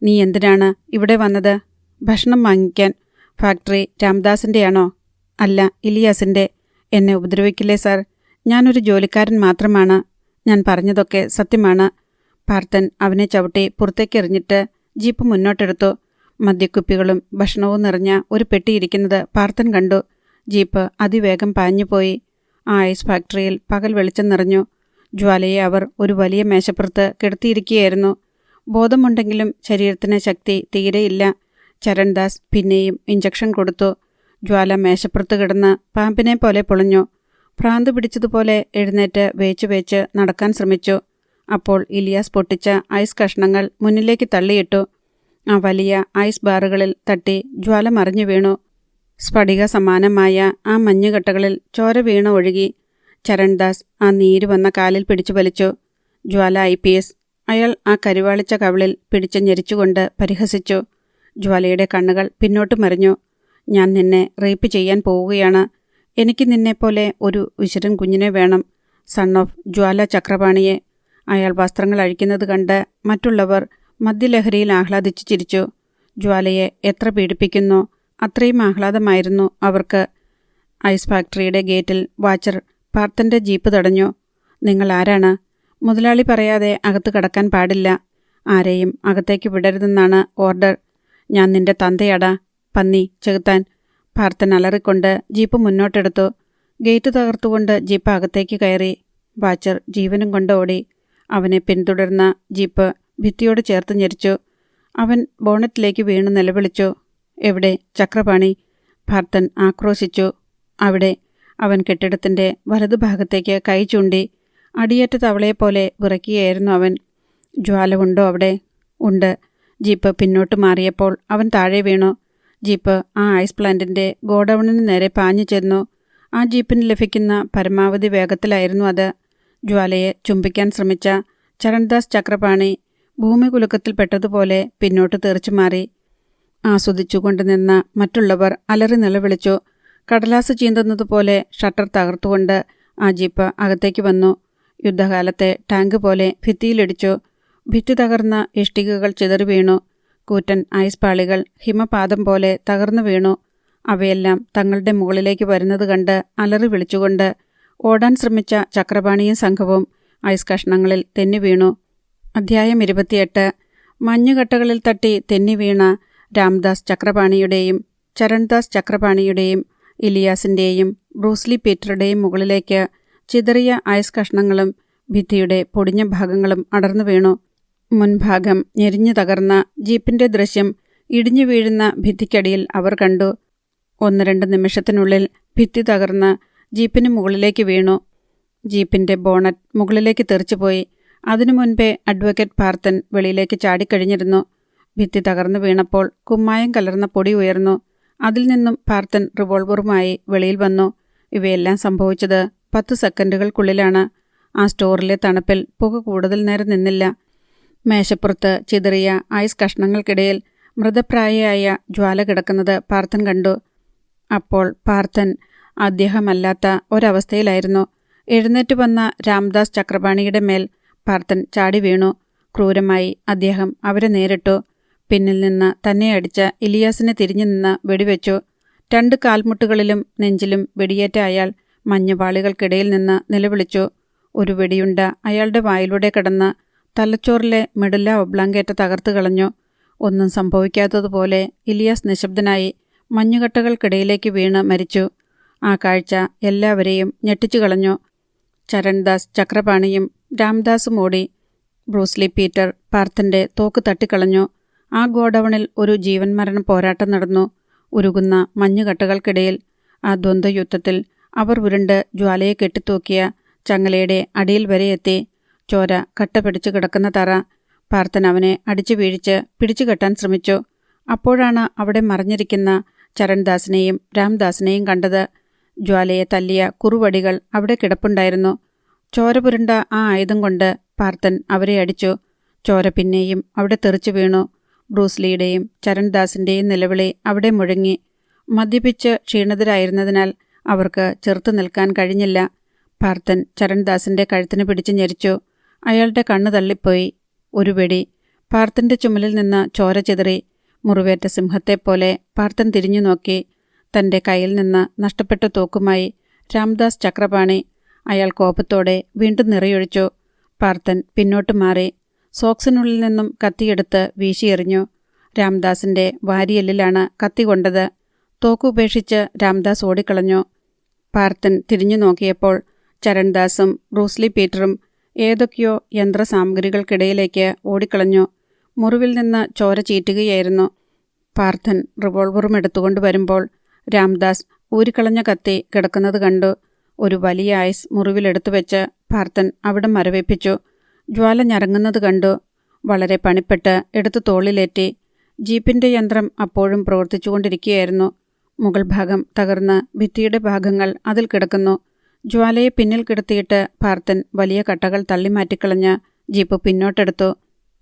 നീ എന്തിനാണ് ഇവിടെ വന്നത്? ഭക്ഷണം വാങ്ങിക്കാൻ. ഫാക്ടറി രാംദാസിൻ്റെയാണോ? അല്ല, ഇലിയാസിൻ്റെ. എന്നെ ഉപദ്രവിക്കില്ലേ സാർ? ഞാനൊരു ജോലിക്കാരൻ മാത്രമാണ്. ഞാൻ പറഞ്ഞതൊക്കെ സത്യമാണ്. പാർത്തൻ അവനെ ചവിട്ടി പുറത്തേക്കെറിഞ്ഞിട്ട് ജീപ്പ് മുന്നോട്ടെടുത്തു. മദ്യക്കുപ്പികളും ഭക്ഷണവും നിറഞ്ഞ ഒരു പെട്ടിയിരിക്കുന്നത് പാർത്തൻ കണ്ടു. ജീപ്പ് അതിവേഗം പാഞ്ഞുപോയി. ആ ഐസ് ഫാക്ടറിയിൽ പകൽ വെളിച്ചം നിറഞ്ഞു. ജ്വാലയെ അവർ ഒരു വലിയ മേശപ്പുറത്ത് കിടത്തിയിരിക്കുകയായിരുന്നു. ബോധമുണ്ടെങ്കിലും ശരീരത്തിന് ശക്തി തീരെയില്ല. ചരൺദാസ് പിന്നെയും ഇഞ്ചക്ഷൻ കൊടുത്തു. ജ്വാല മേശപ്പുറത്ത് കിടന്ന് പാമ്പിനെ പോലെ പൊളഞ്ഞു. ഭ്രാന്ത് പിടിച്ചതുപോലെ എഴുന്നേറ്റ് വേച്ച് നടക്കാൻ ശ്രമിച്ചു. അപ്പോൾ ഇലിയാസ് പൊട്ടിച്ച ഐസ് കഷ്ണങ്ങൾ മുന്നിലേക്ക് തള്ളിയിട്ടു. ആ വലിയ ഐസ് ബാറുകളിൽ തട്ടി ജ്വാല മറിഞ്ഞു വീണു. സ്ഫടിക സമാനമായ ആ മഞ്ഞുകട്ടകളിൽ ചോര വീണ ഒഴുകി. ചരൺദാസ് ആ നീര് വന്ന കാലിൽ പിടിച്ചു വലിച്ചു. ജ്വാല IPS. അയാൾ ആ കരിവാളിച്ച കവിളിൽ പിടിച്ച് ഞെരിച്ചുകൊണ്ട് പരിഹസിച്ചു. ജ്വാലയുടെ കണ്ണുകൾ പിന്നോട്ട് മറിഞ്ഞു. ഞാൻ നിന്നെ റേപ്പ് ചെയ്യാൻ പോവുകയാണ്. എനിക്ക് നിന്നെപ്പോലെ ഒരു വിശുരൻ കുഞ്ഞിനെ വേണം. സൺ ഓഫ് ജ്വാല ചക്രപാണിയെ. അയാൾ വസ്ത്രങ്ങൾ അഴിക്കുന്നത് കണ്ട് മറ്റുള്ളവർ മദ്യലഹരിയിൽ ആഹ്ലാദിച്ചു ചിരിച്ചു. ജ്വാലയെ എത്ര പീഡിപ്പിക്കുന്നോ അത്രയും ആഹ്ലാദമായിരുന്നു അവർക്ക്. ഐസ് ഫാക്ടറിയുടെ ഗേറ്റിൽ വാച്ചർ പാർത്തൻ്റെ ജീപ്പ് തടഞ്ഞു. നിങ്ങൾ ആരാണ്? മുതലാളി പറയാതെ അകത്ത് കടക്കാൻ പാടില്ല. ആരെയും അകത്തേക്ക് വിടരുതെന്നാണ് ഓർഡർ. ഞാൻ നിന്റെ തന്തയാടാ, പന്നി ചെകുത്താൻ. പാർത്തൻ അലറിക്കൊണ്ട് ജീപ്പ് മുന്നോട്ടെടുത്തു. ഗേറ്റ് തകർത്തുകൊണ്ട് ജീപ്പ് അകത്തേക്ക് കയറി. വാച്ചർ ജീവനും കൊണ്ട് ഓടി. അവനെ പിന്തുടർന്ന ജീപ്പ് ഭിത്തിയോട് ചേർത്ത് ഞെരിച്ചു. അവൻ ബോണറ്റിലേക്ക് വീണ് നിലവിളിച്ചു. എവിടെ ചക്രപാണി? പാർത്തൻ ആക്രോശിച്ചു. അവിടെ. അവൻ കെട്ടിടത്തിൻ്റെ വലതുഭാഗത്തേക്ക് കൈ ചൂണ്ടി. അടിയേറ്റ തവളയെപ്പോലെ വിറയ്ക്കുകയായിരുന്നു അവൻ. ജ്വാല ഉണ്ടോ അവിടെ? ഉണ്ട്. ജീപ്പ് പിന്നോട്ട് മാറിയപ്പോൾ അവൻ താഴെ വീണു. ജീപ്പ് ആ ഐസ് പ്ലാന്റിൻ്റെ ഗോഡൌണിന് നേരെ പാഞ്ഞു ചെന്നു. ആ ജീപ്പിന് ലഭിക്കുന്ന പരമാവധി വേഗത്തിലായിരുന്നു അത്. ജ്വാലയെ ചുംബിക്കാൻ ശ്രമിച്ച ചരൺദാസ് ചക്രപാണി ഭൂമി കുലുക്കത്തിൽപ്പെട്ടതുപോലെ പിന്നോട്ട് തെറിച്ചു മാറി. ആസ്വദിച്ചുകൊണ്ട് നിന്ന മറ്റുള്ളവർ അലറി നിലവിളിച്ചു. കടലാസ് ചീന്തുന്നതുപോലെ ഷട്ടർ തകർത്തുകൊണ്ട് ആ ജീപ്പ് അകത്തേക്ക് വന്നു. യുദ്ധകാലത്തെ ടാങ്ക് പോലെ ഭിത്തിയിലിടിച്ചു. ഭിത്തി തകർന്ന ഇഷ്ടികകൾ ചിതറി വീണു. കൂറ്റൻ ഐസ് പാളികൾ ഹിമപാതം പോലെ തകർന്നു വീണു. അവയെല്ലാം തങ്ങളുടെ മുകളിലേക്ക് വരുന്നത് കണ്ട് അലറി വിളിച്ചുകൊണ്ട് ഓടാൻ ശ്രമിച്ച ചക്രപാണിയും സംഘവും ഐസ് കഷ്ണങ്ങളിൽ തെന്നി വീണു. അധ്യായം 28. മഞ്ഞുകട്ടകളിൽ തട്ടി തെന്നി വീണ രാംദാസ് ചക്രപാണിയുടെയും ചരൺദാസ് ചക്രപാണിയുടെയും ഇലിയാസിൻ്റെയും ബ്രൂസ്ലി പീറ്ററുടെയും മുകളിലേക്ക് ചിതറിയ ഐസ് കഷ്ണങ്ങളും ഭിത്തിയുടെ പൊടിഞ്ഞ ഭാഗങ്ങളും അടർന്നു വീണു. മുൻഭാഗം ഞെരിഞ്ഞു തകർന്ന ജീപ്പിൻ്റെ ദൃശ്യം ഇടിഞ്ഞു വീഴുന്ന ഭിത്തിക്കടിയിൽ അവർ കണ്ടു. 1-2 നിമിഷത്തിനുള്ളിൽ ഭിത്തി തകർന്ന് ജീപ്പിന് മുകളിലേക്ക് വീണു. ജീപ്പിൻ്റെ ബോണറ്റ് മുകളിലേക്ക് തെറിച്ചുപോയി. അതിനു മുൻപേ അഡ്വക്കേറ്റ് പാർത്തൻ വെളിയിലേക്ക് ചാടിക്കഴിഞ്ഞിരുന്നു. ഭിത്തി തകർന്നു വീണപ്പോൾ കുമ്മായം കലർന്ന പൊടി ഉയർന്നു. അതിൽ നിന്നും പാർത്തൻ റിവോൾവറുമായി വെളിയിൽ വന്നു. ഇവയെല്ലാം സംഭവിച്ചത് 10 സെക്കൻഡുകൾക്കുള്ളിലാണ്. ആ സ്റ്റോറിലെ തണുപ്പിൽ പുക കൂടുതൽ നേരം നിന്നില്ല. മേശപ്പുറത്ത് ചിതറിയ ഐസ് കഷ്ണങ്ങൾക്കിടയിൽ മൃതപ്രായയായ ജ്വാല കിടക്കുന്നത് പാർത്തൻ കണ്ടു. അപ്പോൾ പാർത്തൻ അദ്ദേഹമല്ലാത്ത ഒരവസ്ഥയിലായിരുന്നു. എഴുന്നേറ്റ് വന്ന രാംദാസ് ചക്രപാണിയുടെ മേൽ പാർത്തൻ ചാടി വീണു. ക്രൂരമായി അദ്ദേഹം അവരെ നേരിട്ടു. പിന്നിൽ നിന്ന് തന്നെ അടിച്ച ഇലിയാസിനെ തിരിഞ്ഞു നിന്ന് വെടിവെച്ചു. 2 കാൽമുട്ടുകളിലും നെഞ്ചിലും വെടിയേറ്റ അയാൾ മഞ്ഞുപാളികൾക്കിടയിൽ നിന്ന് നിലവിളിച്ചു. ഒരു വെടിയുണ്ട അയാളുടെ വായിലൂടെ കിടന്ന് തലച്ചോറിലെ മെഡുല്ല ഒബ്ലാങ്കേറ്റ തകർത്തു കളഞ്ഞു. ഒന്നും സംഭവിക്കാത്തതുപോലെ ഇലിയാസ് നിശബ്ദനായി മഞ്ഞുകട്ടകൾക്കിടയിലേക്ക് വീണ് മരിച്ചു. ആ കാഴ്ച എല്ലാവരെയും ഞെട്ടിച്ചു കളഞ്ഞു. ചരൺദാസ് ചക്രപാണിയും രാംദാസും ഓടി. ബ്രൂസ്ലി പീറ്റർ പാർത്തൻ്റെ തോക്ക് തട്ടിക്കളഞ്ഞു. ആ ഗോഡൌണിൽ ഒരു ജീവൻ മരണ പോരാട്ടം നടന്നു. ഉരുകുന്ന മഞ്ഞുകട്ടകൾക്കിടയിൽ ആ ദ്വന്ദ്വയുദ്ധത്തിൽ അവർ ഉരുണ്ട് ജ്വാലയെ കെട്ടിത്തൂക്കിയ ചങ്ങലയുടെ അടിയിൽ വരെ എത്തി. ചോര കട്ട പിടിച്ചു കിടക്കുന്ന തറ. പാർത്തൻ അവനെ അടിച്ചു വീഴിച്ച് പിടിച്ചു കെട്ടാൻ ശ്രമിച്ചു. അപ്പോഴാണ് അവിടെ മറഞ്ഞിരിക്കുന്ന ചരൺദാസിനെയും രാംദാസിനെയും കണ്ടത്. ജ്വാലയെ തല്ലിയ കുറുവടികൾ അവിടെ കിടപ്പുണ്ടായിരുന്നു. ചോര പുരണ്ട ആ ആയുധം കൊണ്ട് പാർത്തൻ അവരെ അടിച്ചു. ചോര പിന്നെയും അവിടെ തെറിച്ചു വീണു. ബ്രൂസ്ലിയുടെയും ചരൺദാസിൻ്റെയും നിലവിളി അവിടെ മുഴങ്ങി. മദ്യപിച്ച് ക്ഷീണിതരായിരുന്നതിനാൽ അവർക്ക് ചെറുത്തു നിൽക്കാൻ കഴിഞ്ഞില്ല. പാർത്തൻ ചരൺദാസിൻ്റെ കഴുത്തിന് പിടിച്ച് ഞെരിച്ചു. അയാളുടെ കണ്ണ് തള്ളിപ്പോയി. ഒരു വെടി. പാർത്തൻ്റെ ചുമലിൽ നിന്ന് ചോര ചിതറി. മുറിവേറ്റ സിംഹത്തെപ്പോലെ പാർത്തൻ തിരിഞ്ഞു നോക്കി. തൻ്റെ കയ്യിൽ നിന്ന് നഷ്ടപ്പെട്ട തോക്കുമായി രാംദാസ് ചക്രപാണി. അയാൾ കോപത്തോടെ വീണ്ടും നിറയൊഴിച്ചു. പാർത്തൻ പിന്നോട്ട് മാറി. സോക്സിനുള്ളിൽ നിന്നും കത്തിയെടുത്ത് വീശിയെറിഞ്ഞു. രാംദാസിൻ്റെ വാരിയെല്ലിലാണ് കത്തി കൊണ്ടത്. തോക്ക് ഉപേക്ഷിച്ച് രാംദാസ് ഓടിക്കളഞ്ഞു. പാർത്തൻ തിരിഞ്ഞു നോക്കിയപ്പോൾ ചരൺദാസും ബ്രൂസ്ലി പീറ്ററും ഏതൊക്കെയോ യന്ത്രസാമഗ്രികൾക്കിടയിലേക്ക് ഓടിക്കളഞ്ഞു. മുറിവിൽ നിന്ന് ചോര ചീറ്റുകയായിരുന്നു. പാർത്തൻ റിവോൾവറും എടുത്തുകൊണ്ട് വരുമ്പോൾ രാംദാസ് ഊരിക്കളഞ്ഞ കത്തി കിടക്കുന്നത് കണ്ടു. ഒരു വലിയ ഐസ് മുറിവിലെടുത്തു വെച്ച് പാർത്ഥൻ അവിടെ മരവിപ്പിച്ചു. ജ്വാല ഞരങ്ങുന്നത് കണ്ടു. വളരെ പണിപ്പെട്ട് എടുത്തു തോളിലേറ്റി. ജീപ്പിന്റെ യന്ത്രം അപ്പോഴും പ്രവർത്തിച്ചുകൊണ്ടിരിക്കുകയായിരുന്നു. മുകൾ ഭാഗം തകർന്ന് ഭിത്തിയുടെ ഭാഗങ്ങൾ അതിൽ കിടക്കുന്നു. ജ്വാലയെ പിന്നിൽ കിടത്തിയിട്ട് പാർത്ഥൻ വലിയ കട്ടകൾ തള്ളിമാറ്റിക്കളഞ്ഞ് ജീപ്പ് പിന്നോട്ടെടുത്തു.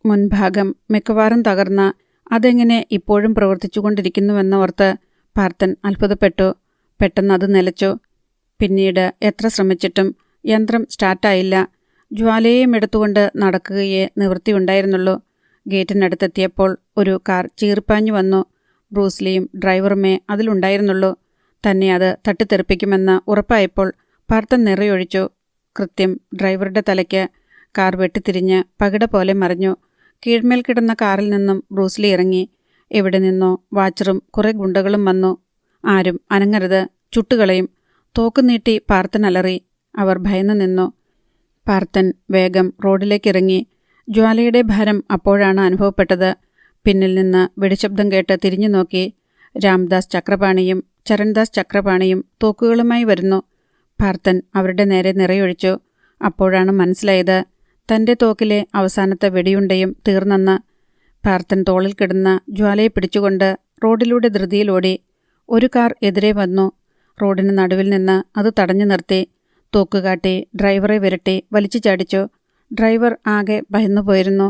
മുൻഭാഗം മിക്കവാറും തകർന്ന അതെങ്ങനെ ഇപ്പോഴും പ്രവർത്തിച്ചുകൊണ്ടിരിക്കുന്നുവെന്നോർത്ത് പാർത്ഥൻ അത്ഭുതപ്പെട്ടു. പെട്ടെന്ന് അത് നിലച്ചു. പിന്നീട് എത്ര ശ്രമിച്ചിട്ടും യന്ത്രം സ്റ്റാർട്ടായില്ല. ജ്വാലയെയും എടുത്തുകൊണ്ട് നടക്കുകയേ നിവൃത്തിയുണ്ടായിരുന്നുള്ളൂ. ഗേറ്റിനടുത്തെത്തിയപ്പോൾ ഒരു കാർ ചീറിപ്പാഞ്ഞു വന്നു. ബ്രൂസ്ലിയും ഡ്രൈവറുമേ അതിലുണ്ടായിരുന്നുള്ളൂ. തന്നെ അത് തട്ടിത്തെറിപ്പിക്കുമെന്ന് ഉറപ്പായപ്പോൾ പാർത്ഥൻ നിറയൊഴിച്ചു. കൃത്യം ഡ്രൈവറുടെ തലയ്ക്ക്. കാർ വെട്ടിത്തിരിഞ്ഞ് പകിട പോലെ മറിഞ്ഞു. കീഴ്മേൽ കിടന്ന കാറിൽ നിന്നും ബ്രൂസ്ലി ഇറങ്ങി. എവിടെ നിന്നോ വാച്ചറും കുറെ ഗുണ്ടകളും വന്നു. ആരും അനങ്ങരുത്, ചുട്ടുകളയും. തോക്ക് നീട്ടി പാർത്ഥൻ അലറി. അവർ ഭയന്നു നിന്നു. പാർത്ഥൻ വേഗം റോഡിലേക്കിറങ്ങി. ജ്വാലയുടെ ഭാരം അപ്പോഴാണ് അനുഭവപ്പെട്ടത്. പിന്നിൽ നിന്ന് വെടിശബ്ദം കേട്ട് തിരിഞ്ഞു നോക്കി. രാംദാസ് ചക്രപാണിയും ചരൺദാസ് ചക്രപാണിയും തോക്കുകളുമായി വരുന്നു. പാർത്ഥൻ അവരുടെ നേരെ നിറയൊഴിച്ചു. അപ്പോഴാണ് മനസ്സിലായത് തൻ്റെ തോക്കിലെ അവസാനത്തെ വെടിയുണ്ടയും തീർന്നെന്ന്. പാർത്ഥൻ തോളിൽ കിടന്ന ജ്വാലയെ പിടിച്ചുകൊണ്ട് റോഡിലൂടെ ധൃതിയിലോടി. ഒരു കാർ എതിരെ വന്നു. റോഡിന് നടുവിൽ നിന്ന് അത് തടഞ്ഞു നിർത്തി. തോക്കുകാട്ടി ഡ്രൈവറെ വിരട്ടി വലിച്ചു ചാടിച്ചു. ഡ്രൈവർ ആകെ ഭയന്നുപോയിരുന്നു.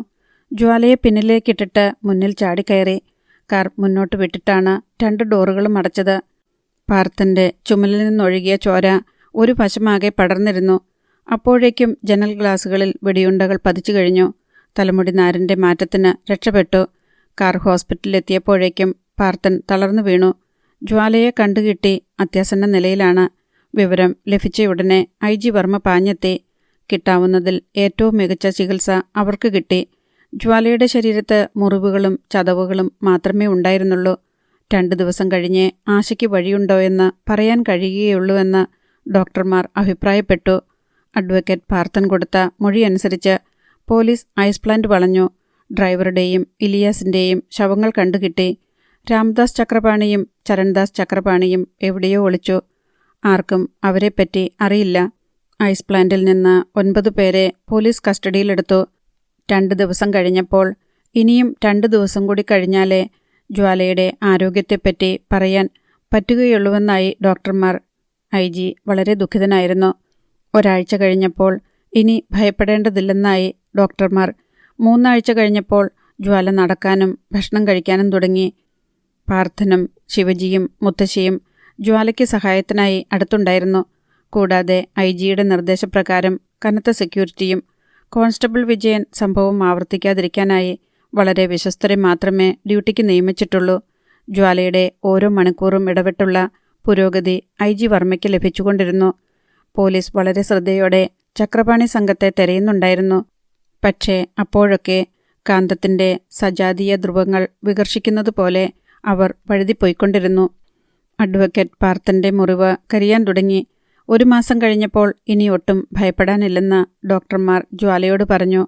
ജ്വാലയെ പിന്നിലേക്കിട്ടിട്ട് മുന്നിൽ ചാടിക്കയറി. കാർ മുന്നോട്ട് വിട്ടിട്ടാണ് 2 ഡോറുകളും അടച്ചത്. പാർത്ഥൻ്റെ ചുമലിൽ നിന്നൊഴുകിയ ചോര ഒരു വശമാകെ പടർന്നിരുന്നു. അപ്പോഴേക്കും ജനൽ ഗ്ലാസുകളിൽ വെടിയുണ്ടകൾ പതിച്ചു കഴിഞ്ഞു. തലമുടി നാരിൻ്റെ മാറ്റത്തിന് രക്ഷപ്പെട്ടു. കാർ ഹോസ്പിറ്റലിലെത്തിയപ്പോഴേക്കും പാർത്ഥൻ തളർന്നു വീണു. ജ്വാലയെ കണ്ടുകിട്ടി അത്യാസന്ന നിലയിലാണ്. വിവരം ലഭിച്ചയുടനെ IG വർമ്മ പാഞ്ഞെത്തി. കിട്ടാവുന്നതിൽ ഏറ്റവും മികച്ച ചികിത്സ അവർക്ക് കിട്ടി. ജ്വാലയുടെ ശരീരത്ത് മുറിവുകളും ചതവുകളും മാത്രമേ ഉണ്ടായിരുന്നുള്ളൂ. 2 ദിവസം കഴിഞ്ഞേ ആശയ്ക്ക് വഴിയുണ്ടോയെന്ന് പറയാൻ കഴിയുകയുള്ളൂവെന്ന് ഡോക്ടർമാർ അഭിപ്രായപ്പെട്ടു. അഡ്വക്കേറ്റ് പാർത്ഥൻ കൊടുത്ത മൊഴിയനുസരിച്ച് പോലീസ് ഐസ് പ്ലാന്റ് വളഞ്ഞു. ഡ്രൈവറുടെയും ഇലിയാസിൻ്റെയും ശവങ്ങൾ കണ്ടുകിട്ടി. രാംദാസ് ചക്രപാണിയും ചരൺദാസ് ചക്രപാണിയും എവിടെയോ ഒളിച്ചു. ആർക്കും അവരെപ്പറ്റി അറിയില്ല. ഐസ് പ്ലാന്റിൽ നിന്ന് 9 പേരെ പോലീസ് കസ്റ്റഡിയിലെടുത്തു. 2 ദിവസം കഴിഞ്ഞപ്പോൾ ഇനിയും 2 ദിവസം കൂടി കഴിഞ്ഞാലേ ജ്വാലയുടെ ആരോഗ്യത്തെപ്പറ്റി പറയാൻ പറ്റുകയുള്ളൂവെന്നായി ഡോക്ടർമാർ. IG വളരെ ദുഃഖിതനായിരുന്നു. ഒരാഴ്ച കഴിഞ്ഞപ്പോൾ ഇനി ഭയപ്പെടേണ്ടതില്ലെന്നായി ഡോക്ടർമാർ. 3 ആഴ്ച കഴിഞ്ഞപ്പോൾ ജ്വാല നടക്കാനും ഭക്ഷണം കഴിക്കാനും തുടങ്ങി. പാർത്ഥനും ശിവജിയും മുത്തശ്ശിയും ജ്വാലയ്ക്ക് സഹായത്തിനായി അടുത്തുണ്ടായിരുന്നു. കൂടാതെ IG-യുടെ നിർദ്ദേശപ്രകാരം കനത്ത സെക്യൂരിറ്റിയും. കോൺസ്റ്റബിൾ വിജയൻ സംഭവം ആവർത്തിക്കാതിരിക്കാനായി വളരെ വിശ്വസ്തരെ മാത്രമേ ഡ്യൂട്ടിക്ക് നിയമിച്ചിട്ടുള്ളൂ. ജ്വാലയുടെ ഓരോ മണിക്കൂറും ഇടവിട്ടുള്ള പുരോഗതി IG വർമ്മയ്ക്ക് ലഭിച്ചുകൊണ്ടിരുന്നു. പോലീസ് വളരെ ശ്രദ്ധയോടെ ചക്രപാണി സംഘത്തെ തെരയുന്നുണ്ടായിരുന്നു. പക്ഷേ അപ്പോഴൊക്കെ കാന്തത്തിൻ്റെ സജാതീയ ധ്രുവങ്ങൾ വികർഷിക്കുന്നത് പോലെ അവർ വഴുതിപ്പോയിക്കൊണ്ടിരുന്നു. അഡ്വക്കേറ്റ് പാർത്ഥൻ്റെ മുറിവ് കരിയാൻ തുടങ്ങി. 1 മാസം കഴിഞ്ഞപ്പോൾ ഇനി ഒട്ടും ഭയപ്പെടാനില്ലെന്ന് ഡോക്ടർമാർ ജ്വാലയോട് പറഞ്ഞു.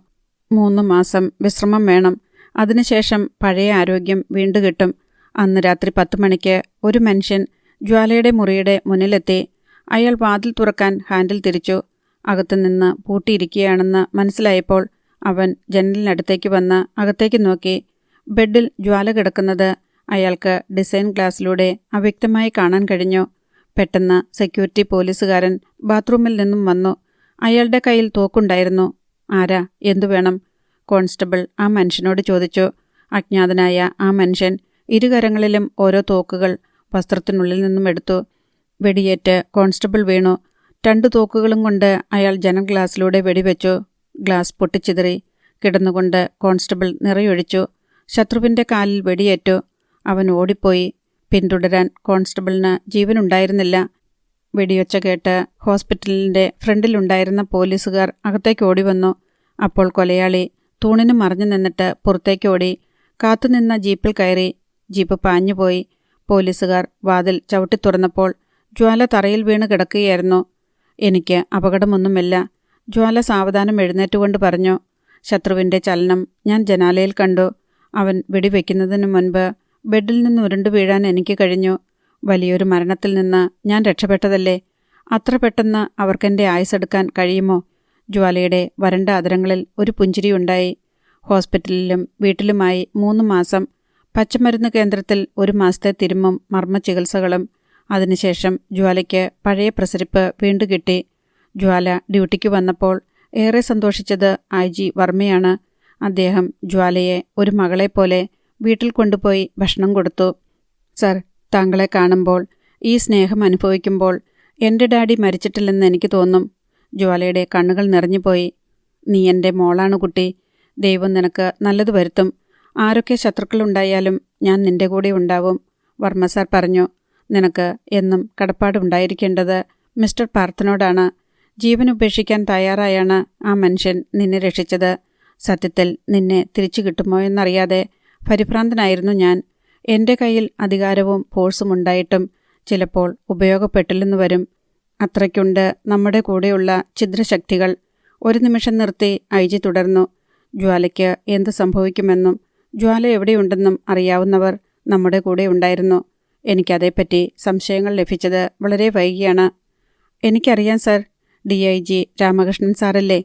3 മാസം വിശ്രമം വേണം. അതിനുശേഷം പഴയ ആരോഗ്യം വീണ്ടുകിട്ടും. അന്ന് രാത്രി 10 മണിക്ക് ഒരു മനുഷ്യൻ ജ്വാലയുടെ മുറിയുടെ മുന്നിലെത്തി. അയാൾ വാതിൽ തുറക്കാൻ ഹാൻഡിൽ തിരിച്ചു. അകത്തുനിന്ന് പൂട്ടിയിരിക്കുകയാണെന്ന് മനസ്സിലായപ്പോൾ അവൻ ജനലിനടുത്തേക്ക് വന്ന് അകത്തേക്ക് നോക്കി. ബെഡിൽ ജ്വാല കിടക്കുന്നത് അയാൾക്ക് ഡിസൈൻ ഗ്ലാസ്സിലൂടെ അവ്യക്തമായി കാണാൻ കഴിഞ്ഞു. പെട്ടെന്ന് സെക്യൂരിറ്റി പോലീസുകാരൻ ബാത്റൂമിൽ നിന്നും വന്നു. അയാളുടെ കയ്യിൽ തോക്കുണ്ടായിരുന്നു. ആരാ, എന്തു വേണം? കോൺസ്റ്റബിൾ ആ മനുഷ്യനോട് ചോദിച്ചു. അജ്ഞാതനായ ആ മനുഷ്യൻ ഇരുകരങ്ങളിലും ഓരോ തോക്കുകൾ വസ്ത്രത്തിനുള്ളിൽ നിന്നും എടുത്തു. വെടിയേറ്റ് കോൺസ്റ്റബിൾ വീണു. 2 തോക്കുകളും കൊണ്ട് അയാൾ ജനൽ ഗ്ലാസ്സിലൂടെ വെടിവെച്ചു. ഗ്ലാസ് പൊട്ടിച്ചിതറി. കിടന്നുകൊണ്ട് കോൺസ്റ്റബിൾ നിറയൊഴിച്ചു. ശത്രുവിൻ്റെ കാലിൽ വെടിയേറ്റു. അവൻ ഓടിപ്പോയി. പിന്തുടരാൻ കോൺസ്റ്റബിളിന് ജീവനുണ്ടായിരുന്നില്ല. വെടിയൊച്ച കേട്ട് ഹോസ്പിറ്റലിൻ്റെ ഫ്രണ്ടിലുണ്ടായിരുന്ന പോലീസുകാർ അകത്തേക്ക് ഓടിവന്നു. അപ്പോൾ കൊലയാളി തൂണിന് മറഞ്ഞു നിന്നിട്ട് പുറത്തേക്ക് ഓടി. കാത്തുനിന്ന ജീപ്പിൽ കയറി. ജീപ്പ് പാഞ്ഞുപോയി. പോലീസുകാർ വാതിൽ ചവിട്ടി തുറന്നപ്പോൾ ജ്വാല തറയിൽ വീണ് കിടക്കുകയായിരുന്നു. എനിക്ക് അപകടമൊന്നുമില്ല, ജ്വാല സാവധാനം എഴുന്നേറ്റുകൊണ്ട് പറഞ്ഞു. ശത്രുവിൻ്റെ ചലനം ഞാൻ ജനാലയിൽ കണ്ടു. അവൻ വെടിവെക്കുന്നതിനു മുൻപ് ബെഡിൽ നിന്ന് ഉരുണ്ടു വീഴാൻ എനിക്ക് കഴിഞ്ഞു. വലിയൊരു മരണത്തിൽ നിന്ന് ഞാൻ രക്ഷപ്പെട്ടതല്ലേ. അത്ര പെട്ടെന്ന് അവർക്കെൻ്റെ ആയുസ്സെടുക്കാൻ കഴിയുമോ? ജ്വാലയുടെ വരണ്ട അധരങ്ങളിൽ ഒരു പുഞ്ചിരിയുണ്ടായി. ഹോസ്പിറ്റലിലും വീട്ടിലുമായി 3 മാസം, പച്ചമരുന്ന് കേന്ദ്രത്തിൽ 1 മാസത്തെ തിരുമ്മും മർമ്മ ചികിത്സകളും. അതിനുശേഷം ജ്വാലയ്ക്ക് പഴയ പ്രസരിപ്പ് വീണ്ടു കിട്ടി. ജ്വാല ഡ്യൂട്ടിക്ക് വന്നപ്പോൾ ഏറെ സന്തോഷിച്ചത് IG വർമ്മയാണ്. അദ്ദേഹം ജ്വാലയെ ഒരു മകളെപ്പോലെ വീട്ടിൽ കൊണ്ടുപോയി ഭക്ഷണം കൊടുത്തു. സർ, താങ്കളെ കാണുമ്പോൾ, ഈ സ്നേഹം അനുഭവിക്കുമ്പോൾ എൻ്റെ ഡാഡി മരിച്ചിട്ടില്ലെന്ന് എനിക്ക് തോന്നും. ജ്വാലയുടെ കണ്ണുകൾ നിറഞ്ഞുപോയി. നീ എൻ്റെ മോളാണ് കുട്ടി. ദൈവം നിനക്ക് നല്ലത് വരുത്തും. ആരൊക്കെ ശത്രുക്കളുണ്ടായാലും ഞാൻ നിൻ്റെ കൂടെ ഉണ്ടാവും, വർമ്മ സാർ പറഞ്ഞു. നിനക്ക് എന്നും കടപ്പാടുണ്ടായിരിക്കേണ്ടത് മിസ്റ്റർ പാർത്ഥനോടാണ്. ജീവൻ ഉപേക്ഷിക്കാൻ തയ്യാറായാണ് ആ മനുഷ്യൻ നിന്നെ രക്ഷിച്ചത്. സത്യത്തിൽ നിന്നെ തിരിച്ചു കിട്ടുമോ എന്നറിയാതെ പരിഭ്രാന്തനായിരുന്നു ഞാൻ. എൻ്റെ കയ്യിൽ അധികാരവും ഫോഴ്സും ഉണ്ടായിട്ടും ചിലപ്പോൾ ഉപയോഗപ്പെട്ടില്ലെന്ന് വരും. അത്രയ്ക്കുണ്ട് നമ്മുടെ കൂടെയുള്ള ഛിദ്രശക്തികൾ. ഒരു നിമിഷം നിർത്തി IG തുടർന്നു. ജ്വാലയ്ക്ക് എന്ത് സംഭവിക്കുമെന്നും ജ്വാല എവിടെയുണ്ടെന്നും അറിയാവുന്നവർ നമ്മുടെ കൂടെ ഉണ്ടായിരുന്നു. എനിക്കതേപ്പറ്റി സംശയങ്ങൾ ലഭിച്ചത് വളരെ വൈകിയാണ്. എനിക്കറിയാം സർ. DIG രാമകൃഷ്ണൻ സാറല്ലേ?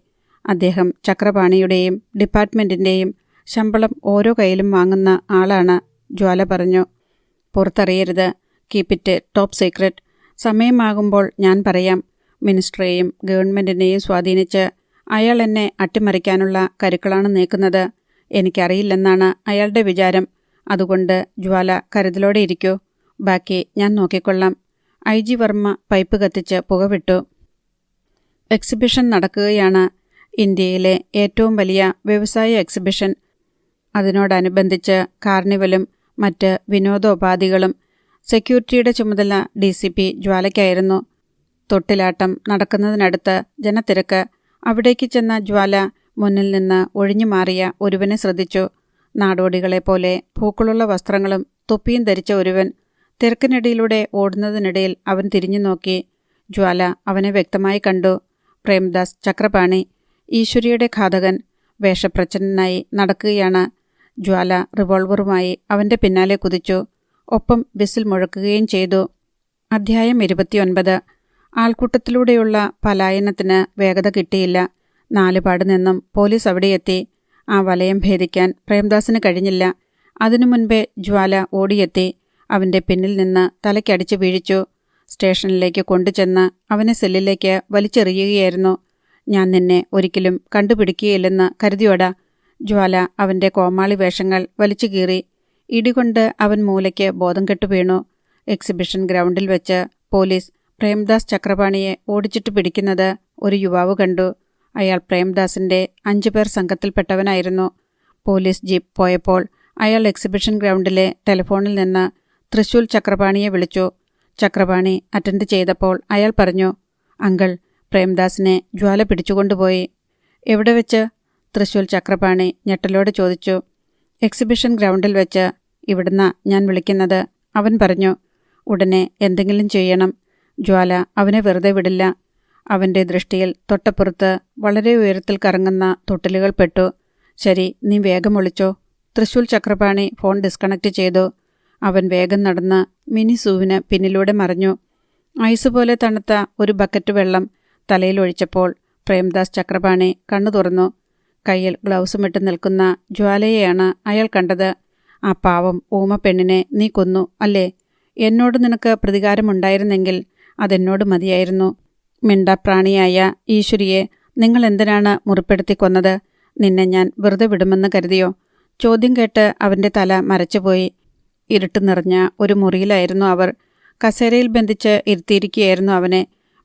അദ്ദേഹം ചക്രപാണിയുടെയും ഡിപ്പാർട്ട്മെൻറ്റിൻ്റെയും ശമ്പളം ഓരോ കയ്യിലും വാങ്ങുന്ന ആളാണ്, ജ്വാല പറഞ്ഞു. പുറത്തറിയരുത്. Keep it top secret. സമയമാകുമ്പോൾ ഞാൻ പറയാം. മിനിസ്റ്ററെയും ഗവൺമെൻറ്റിനെയും സ്വാധീനിച്ച് അയാൾ എന്നെ അട്ടിമറിക്കാനുള്ള കരുക്കളാണ് നീക്കുന്നത്. എനിക്കറിയില്ലെന്നാണ് അയാളുടെ വിചാരം. അതുകൊണ്ട് ജ്വാല കരുതലോടെ ഇരിക്കൂ. ബാക്കി ഞാൻ നോക്കിക്കൊള്ളാം. IG വർമ്മ പൈപ്പ് കത്തിച്ച് പുകവിട്ടു. എക്സിബിഷൻ നടക്കുകയാണ്. ഇന്ത്യയിലെ ഏറ്റവും വലിയ വ്യവസായ എക്സിബിഷൻ. അതിനോടനുബന്ധിച്ച് കാർണിവലും മറ്റ് വിനോദോപാധികളും. സെക്യൂരിറ്റിയുടെ ചുമതല DCP ജ്വാലയ്ക്കായിരുന്നു. തൊട്ടിലാട്ടം നടക്കുന്നതിനടുത്ത് ജനത്തിരക്ക്. അവിടേക്ക് ചെന്ന ജ്വാല മുന്നിൽ നിന്ന് ഒഴിഞ്ഞു മാറിയ ഒരുവനെ ശ്രദ്ധിച്ചു. നാടോടികളെപ്പോലെ പൂക്കളുള്ള വസ്ത്രങ്ങളും തൊപ്പിയും ധരിച്ച ഒരുവൻ. തിരക്കിനിടയിലൂടെ ഓടുന്നതിനിടയിൽ അവൻ തിരിഞ്ഞു നോക്കി. ജ്വാല അവനെ വ്യക്തമായി കണ്ടു. പ്രേംദാസ് ചക്രപാണി, ഈശ്വരിയുടെ ഘാതകൻ, വേഷപ്രച്ഛന്നനായി നടക്കുകയാണ്. ജ്വാല റിവോൾവറുമായി അവൻ്റെ പിന്നാലെ കുതിച്ചു. ഒപ്പം വിസിൽ മുഴക്കുകയും ചെയ്തു. അധ്യായം 29. ആൾക്കൂട്ടത്തിലൂടെയുള്ള പലായനത്തിന് വേഗത കിട്ടിയില്ല. 4 പാട് നിന്നും പോലീസ് അവിടെയെത്തി. ആ വലയം ഭേദിക്കാൻ പ്രേംദാസിന് കഴിഞ്ഞില്ല. അതിനു മുൻപേ ജ്വാല ഓടിയെത്തി. അവൻ്റെ പിന്നിൽ നിന്ന് തലയ്ക്കടിച്ച് വീഴിച്ചു. സ്റ്റേഷനിലേക്ക് കൊണ്ടുചെന്ന് അവനെ സെല്ലിലേക്ക് വലിച്ചെറിയുകയായിരുന്നു. ഞാൻ നിന്നെ ഒരിക്കലും കണ്ടുപിടിക്കുകയില്ലെന്ന് കരുതിയോടാ. ജ്വാല അവൻ്റെ കോമാളി വേഷങ്ങൾ വലിച്ചു കീറി. ഇടികൊണ്ട് അവൻ മൂലയ്ക്ക് ബോധം കെട്ടു വീണു. എക്സിബിഷൻ ഗ്രൗണ്ടിൽ വെച്ച് പോലീസ് പ്രേംദാസ് ചക്രപാണിയെ ഓടിച്ചിട്ട് പിടിക്കുന്നത് ഒരു യുവാവ് കണ്ടു. അയാൾ പ്രേംദാസിൻ്റെ 5 പേർ സംഘത്തിൽപ്പെട്ടവനായിരുന്നു. പോലീസ് ജീപ്പ് പോയപ്പോൾ അയാൾ എക്സിബിഷൻ ഗ്രൗണ്ടിലെ ടെലിഫോണിൽ നിന്ന് തൃശൂൽ ചക്രപാണിയെ വിളിച്ചു. ചക്രപാണി അറ്റൻഡ് ചെയ്തപ്പോൾ അയാൾ പറഞ്ഞു, അങ്കിൾ, പ്രേംദാസിനെ ജ്വാല പിടിച്ചുകൊണ്ടുപോയി. എവിടെ വെച്ച്? തൃശൂൽ ചക്രപാണി ഞെട്ടലോടെ ചോദിച്ചു. എക്സിബിഷൻ ഗ്രൗണ്ടിൽ വെച്ച്. ഇവിടുന്ന ഞാൻ വിളിക്കുന്നത്, അവൻ പറഞ്ഞു. ഉടനെ എന്തെങ്കിലും ചെയ്യണം. ജ്വാല അവനെ വെറുതെ വിടില്ല. അവൻ്റെ ദൃഷ്ടിയിൽ തൊട്ടപ്പുറത്ത് വളരെ ഉയരത്തിൽ കറങ്ങുന്ന തൊട്ടിലുകൾ പെട്ടു. ശരി, നീ വേഗം വിളിച്ചോ. തൃശൂൽ ചക്രപാണി ഫോൺ ഡിസ്കണക്ട് ചെയ്തു. അവൻ വേഗം നടന്ന് മിനി സൂവിന് പിന്നിലൂടെ മറഞ്ഞു. ഐസ് പോലെ തണുത്ത ഒരു ബക്കറ്റ് വെള്ളം തലയിൽ ഒഴിച്ചപ്പോൾ പ്രേംദാസ് ചക്രപാണി കണ്ണു തുറന്നു. കയ്യിൽ ഗ്ലൗസുമിട്ട് നിൽക്കുന്ന ജ്വാലയെയാണ് അയാൾ കണ്ടത്. ആ പാവം ഊമ പെണ്ണിനെ നീ കൊന്നു അല്ലേ? എന്നോട് നിനക്ക് പ്രതികാരമുണ്ടായിരുന്നെങ്കിൽ അതെന്നോട് മതിയായിരുന്നു. മിണ്ടാപ്രാണിയായ ഈശ്വരിയെ നിങ്ങൾ എന്തിനാണ് മുറിപ്പെടുത്തി കൊന്നത്? നിന്നെ ഞാൻ വെറുതെ വിടുമെന്ന് കരുതിയോ? ചോദ്യം കേട്ട് അവൻ്റെ തല മരച്ചുപോയി. ഇരുട്ട് നിറഞ്ഞ ഒരു മുറിയിലായിരുന്നു അവർ. കസേരയിൽ ബന്ധിച്ച് ഇരുത്തിയിരിക്കുകയായിരുന്നു അവനെ.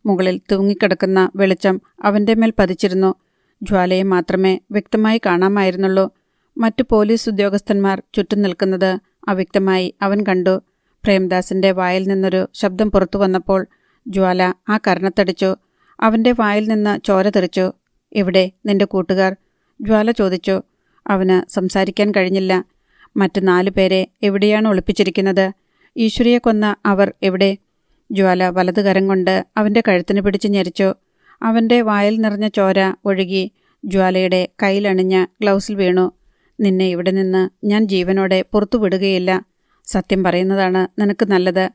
മുകളിൽ തൂങ്ങിക്കിടക്കുന്ന വെളിച്ചം അവൻ്റെ മേൽ പതിച്ചിരുന്നു. ജ്വാലയെ മാത്രമേ വ്യക്തമായി കാണാമായിരുന്നുള്ളൂ. മറ്റു പോലീസ് ഉദ്യോഗസ്ഥന്മാർ ചുറ്റും നിൽക്കുന്നത് അവ്യക്തമായി അവൻ കണ്ടു. പ്രേംദാസിൻ്റെ വായിൽ നിന്നൊരു ശബ്ദം പുറത്തു വന്നപ്പോൾ ജ്വാല ആ കർണത്തടിച്ചു. അവൻ്റെ വായിൽ നിന്ന് ചോര തെറിച്ചു. എവിടെ നിന്റെ കൂട്ടുകാർ? ജ്വാല ചോദിച്ചു. അവന് സംസാരിക്കാൻ കഴിഞ്ഞില്ല. മറ്റ് 4 പേരെ എവിടെയാണ് ഒളിപ്പിച്ചിരിക്കുന്നത്? ഈശ്വരിയെ കൊന്ന അവർ എവിടെ? ജ്വാല വലതുകരം കൊണ്ട് അവൻ്റെ കഴുത്തിന് പിടിച്ച് ഞെരിച്ചു. അവൻ്റെ വായിൽ നിറഞ്ഞ ചോര ഒഴുകി ജ്വാലയുടെ കയ്യിലണിഞ്ഞ ഗ്ലൗസിൽ വീണു. നിന്നെ ഇവിടെ നിന്ന് ഞാൻ ജീവനോടെ പുറത്തു വിടുകയില്ല. സത്യം പറയുന്നതാണ് നിനക്ക് നല്ലത്.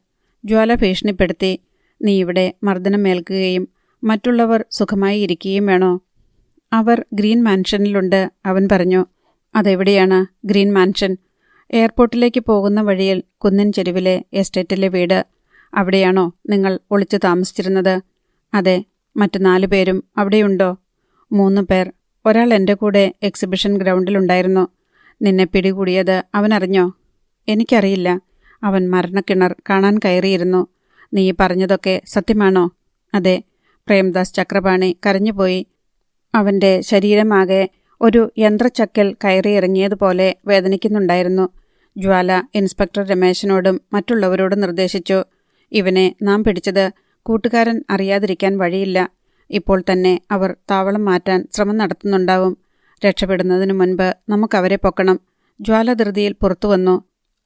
ജ്വാല ഭീഷണിപ്പെടുത്തി. നീ ഇവിടെ മർദ്ദനമേൽക്കുകയും മറ്റുള്ളവർ സുഖമായി ഇരിക്കുകയും വേണോ? അവർ ഗ്രീൻ മാൻഷനിലുണ്ട്, അവൻ പറഞ്ഞു. അതെവിടെയാണ് ഗ്രീൻ മാൻഷൻ? എയർപോർട്ടിലേക്ക് പോകുന്ന വഴിയിൽ കുന്നിൻ ചെരുവിലെ എസ്റ്റേറ്റിലെ വീട്. അവിടെയാണോ നിങ്ങൾ ഒളിച്ചു താമസിച്ചിരുന്നത്? അതെ. മറ്റു 4 പേരും അവിടെയുണ്ടോ? 3 പേർ. ഒരാൾ എൻ്റെ കൂടെ എക്സിബിഷൻ ഗ്രൗണ്ടിലുണ്ടായിരുന്നു. നിന്നെ പിടികൂടിയത് അവനറിഞ്ഞോ? എനിക്കറിയില്ല. അവൻ മരണക്കിണർ കാണാൻ കയറിയിരുന്നു. നീ പറഞ്ഞതൊക്കെ സത്യമാണോ? അതെ. പ്രേംദാസ് ചക്രപാണി കരഞ്ഞുപോയി. അവൻ്റെ ശരീരമാകെ ഒരു യന്ത്രച്ചക്കൽ കയറിയിറങ്ങിയതുപോലെ വേദനിക്കുന്നുണ്ടായിരുന്നു. ജ്വാല ഇൻസ്പെക്ടർ രമേശനോടും മറ്റുള്ളവരോടും നിർദ്ദേശിച്ചു. ഇവനെ നാം പിടിച്ചത് കൂട്ടുകാരൻ അറിയാതിരിക്കാൻ വഴിയില്ല. ഇപ്പോൾ തന്നെ അവർ താവളം മാറ്റാൻ ശ്രമം നടത്തുന്നുണ്ടാവും. രക്ഷപ്പെടുന്നതിനു മുൻപ് നമുക്കവരെ പൊക്കണം. ജ്വാല ധൃതിയിൽ പുറത്തുവന്നു.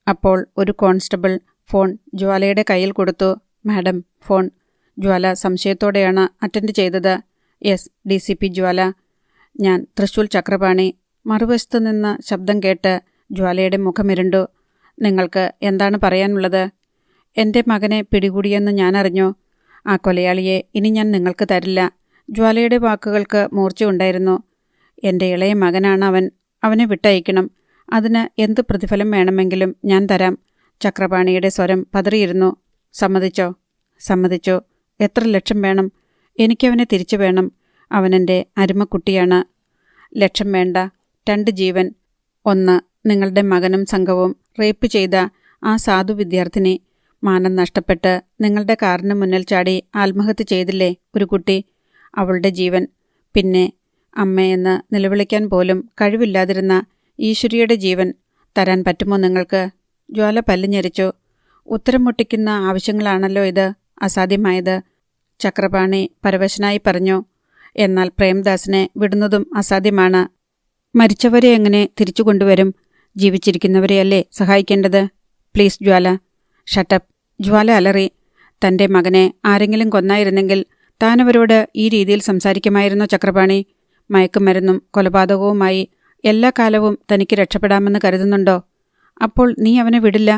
അപ്പോൾ ഒരു കോൺസ്റ്റബിൾ ഫോൺ ജ്വാലയുടെ കയ്യിൽ കൊടുത്തു. Madam, phone. ജ്വാല സംശയത്തോടെയാണ് അറ്റൻഡ് ചെയ്തത്. Yes, DCP Jwala. ഞാൻ തൃശൂൽ ചക്രപാണി. മറുവശത്തു നിന്ന് ശബ്ദം കേട്ട് ജ്വാലയുടെ മുഖമിരുണ്ടു. നിങ്ങൾക്ക് എന്താണ് പറയാനുള്ളത്? എൻ്റെ മകനെ പിടികൂടിയെന്ന് ഞാൻ അറിഞ്ഞു. ആ കൊലയാളിയെ ഇനി ഞാൻ നിങ്ങൾക്ക് തരില്ല. ജ്വാലയുടെ വാക്കുകൾക്ക് മൂർച്ചയുണ്ടായിരുന്നു. എൻ്റെ ഇളയ മകനാണ് അവൻ. അവനെ വിട്ടയക്കണം. അതിന് എന്ത് പ്രതിഫലം വേണമെങ്കിലും ഞാൻ തരാം. ചക്രപാണിയുടെ സ്വരം പതറിയിരുന്നു. സമ്മതിച്ചോ? സമ്മതിച്ചു. എത്ര ലക്ഷം വേണം? എനിക്കവനെ തിരിച്ചു വേണം. അവനെൻ്റെ അരുമക്കുട്ടിയാണ്. ലക്ഷം വേണ്ട, 2 ജീവൻ. 1 നിങ്ങളുടെ മകനും സംഘവും റേപ്പ് ചെയ്ത ആ സാധു വിദ്യാർത്ഥിനി. മാനം നഷ്ടപ്പെട്ട് നിങ്ങളുടെ കാറിന് മുന്നിൽ ചാടി ആത്മഹത്യ ചെയ്തില്ലേ ഒരു കുട്ടി? അവളുടെ ജീവൻ. പിന്നെ അമ്മയെന്ന് നിലവിളിക്കാൻ പോലും കഴിവില്ലാതിരുന്ന ഈശ്വരിയുടെ ജീവൻ. തരാൻ പറ്റുമോ നിങ്ങൾക്ക്? ജ്വാല പല്ലുഞെരിച്ചു. ഉത്തരം മുട്ടിക്കുന്ന ആവശ്യങ്ങളാണല്ലോ ഇത് അസാധ്യമായത്. ചക്രപാണി പരവശനായി പറഞ്ഞു. എന്നാൽ പ്രേംദാസിനെ വിടുന്നതും അസാധ്യമാണ്. മരിച്ചവരെ എങ്ങനെ തിരിച്ചു കൊണ്ടുവരും? ജീവിച്ചിരിക്കുന്നവരെയല്ലേ സഹായിക്കേണ്ടത്? Please Jwala. ഷട്ടപ്പ്. ജ്വാല അലറി. തൻ്റെ മകനെ ആരെങ്കിലും കൊന്നായിരുന്നെങ്കിൽ താനവരോട് ഈ രീതിയിൽ സംസാരിക്കുമായിരുന്നോ ചക്രപാണി? മയക്കുമരുന്നും കൊലപാതകവുമായി എല്ലാ കാലവും തനിക്ക് രക്ഷപ്പെടാമെന്ന് കരുതുന്നുണ്ടോ? അപ്പോൾ നീ അവനെ വിടില്ല?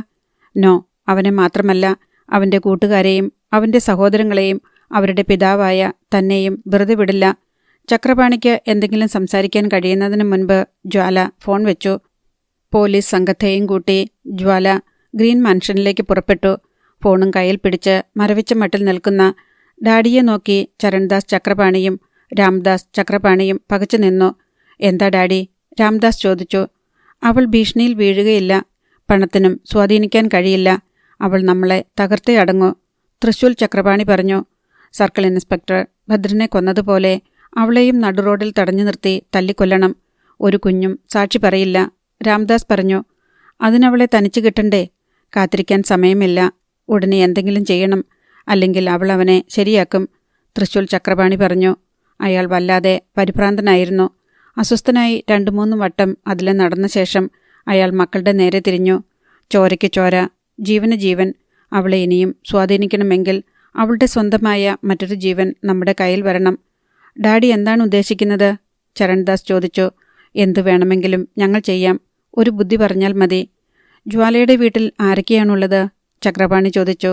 നോ, അവനെ മാത്രമല്ല, അവൻ്റെ കൂട്ടുകാരെയും അവൻ്റെ സഹോദരങ്ങളെയും അവരുടെ പിതാവായ തന്നെയും വെറുതെ വിടില്ല. ചക്രപാണിക്ക് എന്തെങ്കിലും സംസാരിക്കാൻ കഴിയുന്നതിന് മുൻപ് ജ്വാല ഫോൺ വെച്ചു. പോലീസ് സംഘത്തെയും കൂട്ടി ജ്വാല ഗ്രീൻ മാൻഷനിലേക്ക് പുറപ്പെട്ടു. ഫോണും കയ്യിൽ പിടിച്ച് മരവിച്ച മട്ടിൽ നിൽക്കുന്ന ഡാഡിയെ നോക്കി ചരൺദാസ് ചക്രപാണിയും രാംദാസ് ചക്രപാണിയും പകച്ചു നിന്നു. എന്താ ഡാഡി? രാംദാസ് ചോദിച്ചു. അവൾ ഭീഷണിയിൽ വീഴുകയില്ല. പണത്തിനും സ്വാധീനിക്കാൻ കഴിയില്ല. അവൾ നമ്മളെ തകർത്തേ അടങ്ങൂ. തൃശൂൽ ചക്രപാണി പറഞ്ഞു. സർക്കിൾ ഇൻസ്പെക്ടർ ഭദ്രനെ കൊന്നതുപോലെ അവളെയും നടുറോഡിൽ തടഞ്ഞു നിർത്തി തല്ലിക്കൊല്ലണം. ഒരു കുഞ്ഞും സാക്ഷി പറയില്ല. രാംദാസ് പറഞ്ഞു. അതിനവളെ തനിച്ചു കിട്ടണ്ടേ? കാത്തിരിക്കാൻ സമയമില്ല. ഉടനെ എന്തെങ്കിലും ചെയ്യണം. അല്ലെങ്കിൽ അവൾ അവനെ ശരിയാക്കും. തൃശൂൽ ചക്രപാണി പറഞ്ഞു. അയാൾ വല്ലാതെ പരിഭ്രാന്തനായിരുന്നു. അസ്വസ്ഥനായി 2-3 വട്ടം അതിലെ നടന്ന ശേഷം അയാൾ മക്കളുടെ നേരെ തിരിഞ്ഞു. ചോരയ്ക്ക് ചോര, ജീവന് ജീവൻ. അവളെ ഇനിയും സ്വാധീനിക്കണമെങ്കിൽ അവളുടെ സ്വന്തമായ മറ്റൊരു ജീവൻ നമ്മുടെ കയ്യിൽ വരണം. ഡാഡി എന്താണ് ഉദ്ദേശിക്കുന്നത്? ചരൺദാസ് ചോദിച്ചു. എന്തു വേണമെങ്കിലും ഞങ്ങൾ ചെയ്യാം. ഒരു ബുദ്ധി പറഞ്ഞാൽ മതി. ജ്വാലയുടെ വീട്ടിൽ ആരൊക്കെയാണുള്ളത്? ചക്രപാണി ചോദിച്ചു.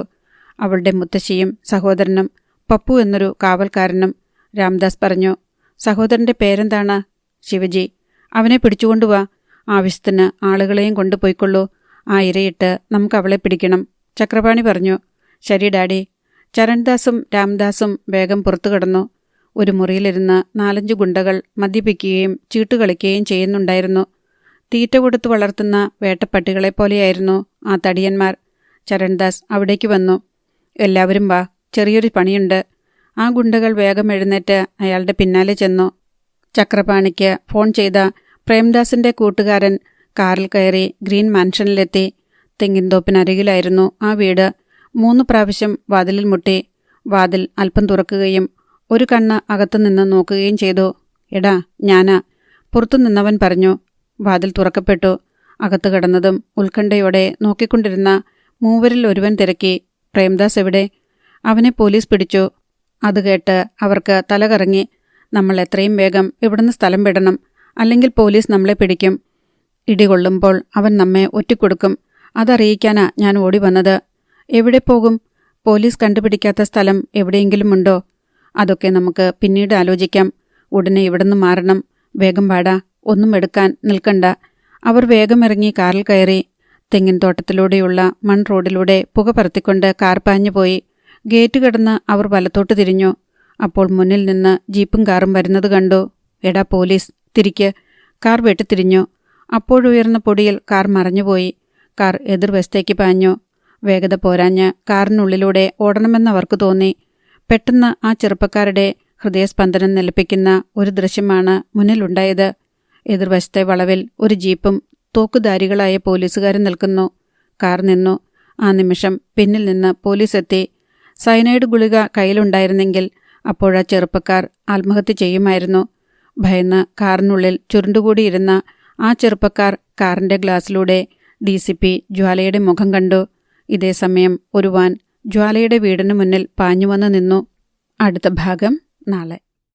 അവളുടെ മുത്തശ്ശിയും സഹോദരനും പപ്പു എന്നൊരു കാവൽക്കാരനും. രാംദാസ് പറഞ്ഞു. സഹോദരൻ്റെ പേരെന്താണ്? ശിവജി. അവനെ പിടിച്ചുകൊണ്ടുവാ. ആവശ്യത്തിന് ആളുകളെയും കൊണ്ടുപോയിക്കൊള്ളൂ. ആ ഇരയിട്ട് നമുക്ക് അവളെ പിടിക്കണം. ചക്രപാണി പറഞ്ഞു. ശരി ഡാഡി. ചരൺദാസും രാംദാസും വേഗം പുറത്തു കടന്നു. ഒരു മുറിയിലിരുന്ന് 4-5 ഗുണ്ടകൾ മദ്യപിക്കുകയും ചീട്ടുകളിക്കുകയും ചെയ്യുന്നുണ്ടായിരുന്നു. തീറ്റ കൊടുത്തു വളർത്തുന്ന വേട്ടപ്പട്ടികളെപ്പോലെയായിരുന്നു ആ തടിയന്മാർ. ചരൺദാസ് അവിടേക്ക് വന്നു. എല്ലാവരും വാ, ചെറിയൊരു പണിയുണ്ട്. ആ ഗുണ്ടകൾ വേഗം എഴുന്നേറ്റ് അയാളുടെ പിന്നാലെ ചെന്നു. ചക്രപാണിക്ക് ഫോൺ ചെയ്ത പ്രേംദാസിൻ്റെ കൂട്ടുകാരൻ കാറിൽ കയറി ഗ്രീൻ മാൻഷനിലെത്തി. തെങ്ങിൻതോപ്പിനരികിലായിരുന്നു ആ വീട്. 3 പ്രാവശ്യം വാതിലിൽ മുട്ടി. വാതിൽ അല്പം തുറക്കുകയും ഒരു കണ്ണ് അകത്തുനിന്ന് നോക്കുകയും ചെയ്തു. എടാ, ഞാനാ, പുറത്തു നിന്നവൻ പറഞ്ഞു. വാതിൽ തുറക്കപ്പെട്ടു. അകത്ത് കിടന്നതും ഉത്കണ്ഠയോടെ നോക്കിക്കൊണ്ടിരുന്ന 3-ൽ ഒരുവൻ തിരക്കി. പ്രേംദാസ് എവിടെ? അവനെ പോലീസ് പിടിച്ചു. അത് കേട്ട് അവർക്ക് തലകറങ്ങി. നമ്മൾ എത്രയും വേഗം ഇവിടുന്ന് സ്ഥലം വിടണം, അല്ലെങ്കിൽ പോലീസ് നമ്മളെ പിടിക്കും. ഇടികൊള്ളുമ്പോൾ അവൻ നമ്മെ ഒറ്റിക്കൊടുക്കും. അതറിയിക്കാനാ ഞാൻ ഓടി വന്നത്. എവിടെ പോകും? പോലീസ് കണ്ടുപിടിക്കാത്ത സ്ഥലം എവിടെയെങ്കിലുമുണ്ടോ? അതൊക്കെ നമുക്ക് പിന്നീട് ആലോചിക്കാം. ഉടനെ ഇവിടുന്ന് മാറണം. വേഗം പാടാ, ഒന്നും എടുക്കാൻ നിൽക്കണ്ട. അവർ വേഗം ഇറങ്ങി കാറിൽ കയറി. തെങ്ങിൻ തോട്ടത്തിലൂടെയുള്ള മൺ റോഡിലൂടെ പുക പറത്തിക്കൊണ്ട് കാർ പാഞ്ഞുപോയി. ഗേറ്റ് കടന്ന് അവർ വലത്തോട്ട് തിരിഞ്ഞു. അപ്പോൾ മുന്നിൽ നിന്ന് ജീപ്പും കാറും വരുന്നത് കണ്ടു. എടാ പോലീസ്, തിരിക്ക്! കാർ വെട്ടിത്തിരിഞ്ഞു. അപ്പോഴുയർന്ന പൊടിയിൽ കാർ മറഞ്ഞുപോയി. കാർ എതിർവശത്തേക്ക് പാഞ്ഞു. വേഗത പോരാഞ്ഞ് കാറിനുള്ളിലൂടെ ഓടണമെന്നവർക്ക് തോന്നി. പെട്ടെന്ന് ആ ചെറുപ്പക്കാരുടെ ഹൃദയസ്പന്ദനം നിലപ്പിക്കുന്ന ഒരു ദൃശ്യമാണ് മുന്നിലുണ്ടായത്. എതിർവശത്തെ വളവിൽ ഒരു ജീപ്പും തോക്കുധാരികളായ പോലീസുകാരും നിൽക്കുന്നു. കാർ നിന്നു. ആ നിമിഷം പിന്നിൽ നിന്ന് പോലീസ് എത്തി. സയനൈഡ് ഗുളിക കയ്യിലുണ്ടായിരുന്നെങ്കിൽ അപ്പോഴാ ചെറുപ്പക്കാർ ആത്മഹത്യ ചെയ്യുമായിരുന്നു. ഭയന്ന് കാറിനുള്ളിൽ ചുരുണ്ടുകൂടിയിരുന്ന ആ ചെറുപ്പക്കാർ കാറിന്റെ ഗ്ലാസ്സിലൂടെ DCP ജ്വാലയുടെ മുഖം കണ്ടു. ഇതേസമയം ഒരു വാൻ ജ്വാലയുടെ വീടിനു മുന്നിൽ പാഞ്ഞുവന്ന് നിന്നു. അടുത്ത ഭാഗം നാളെ.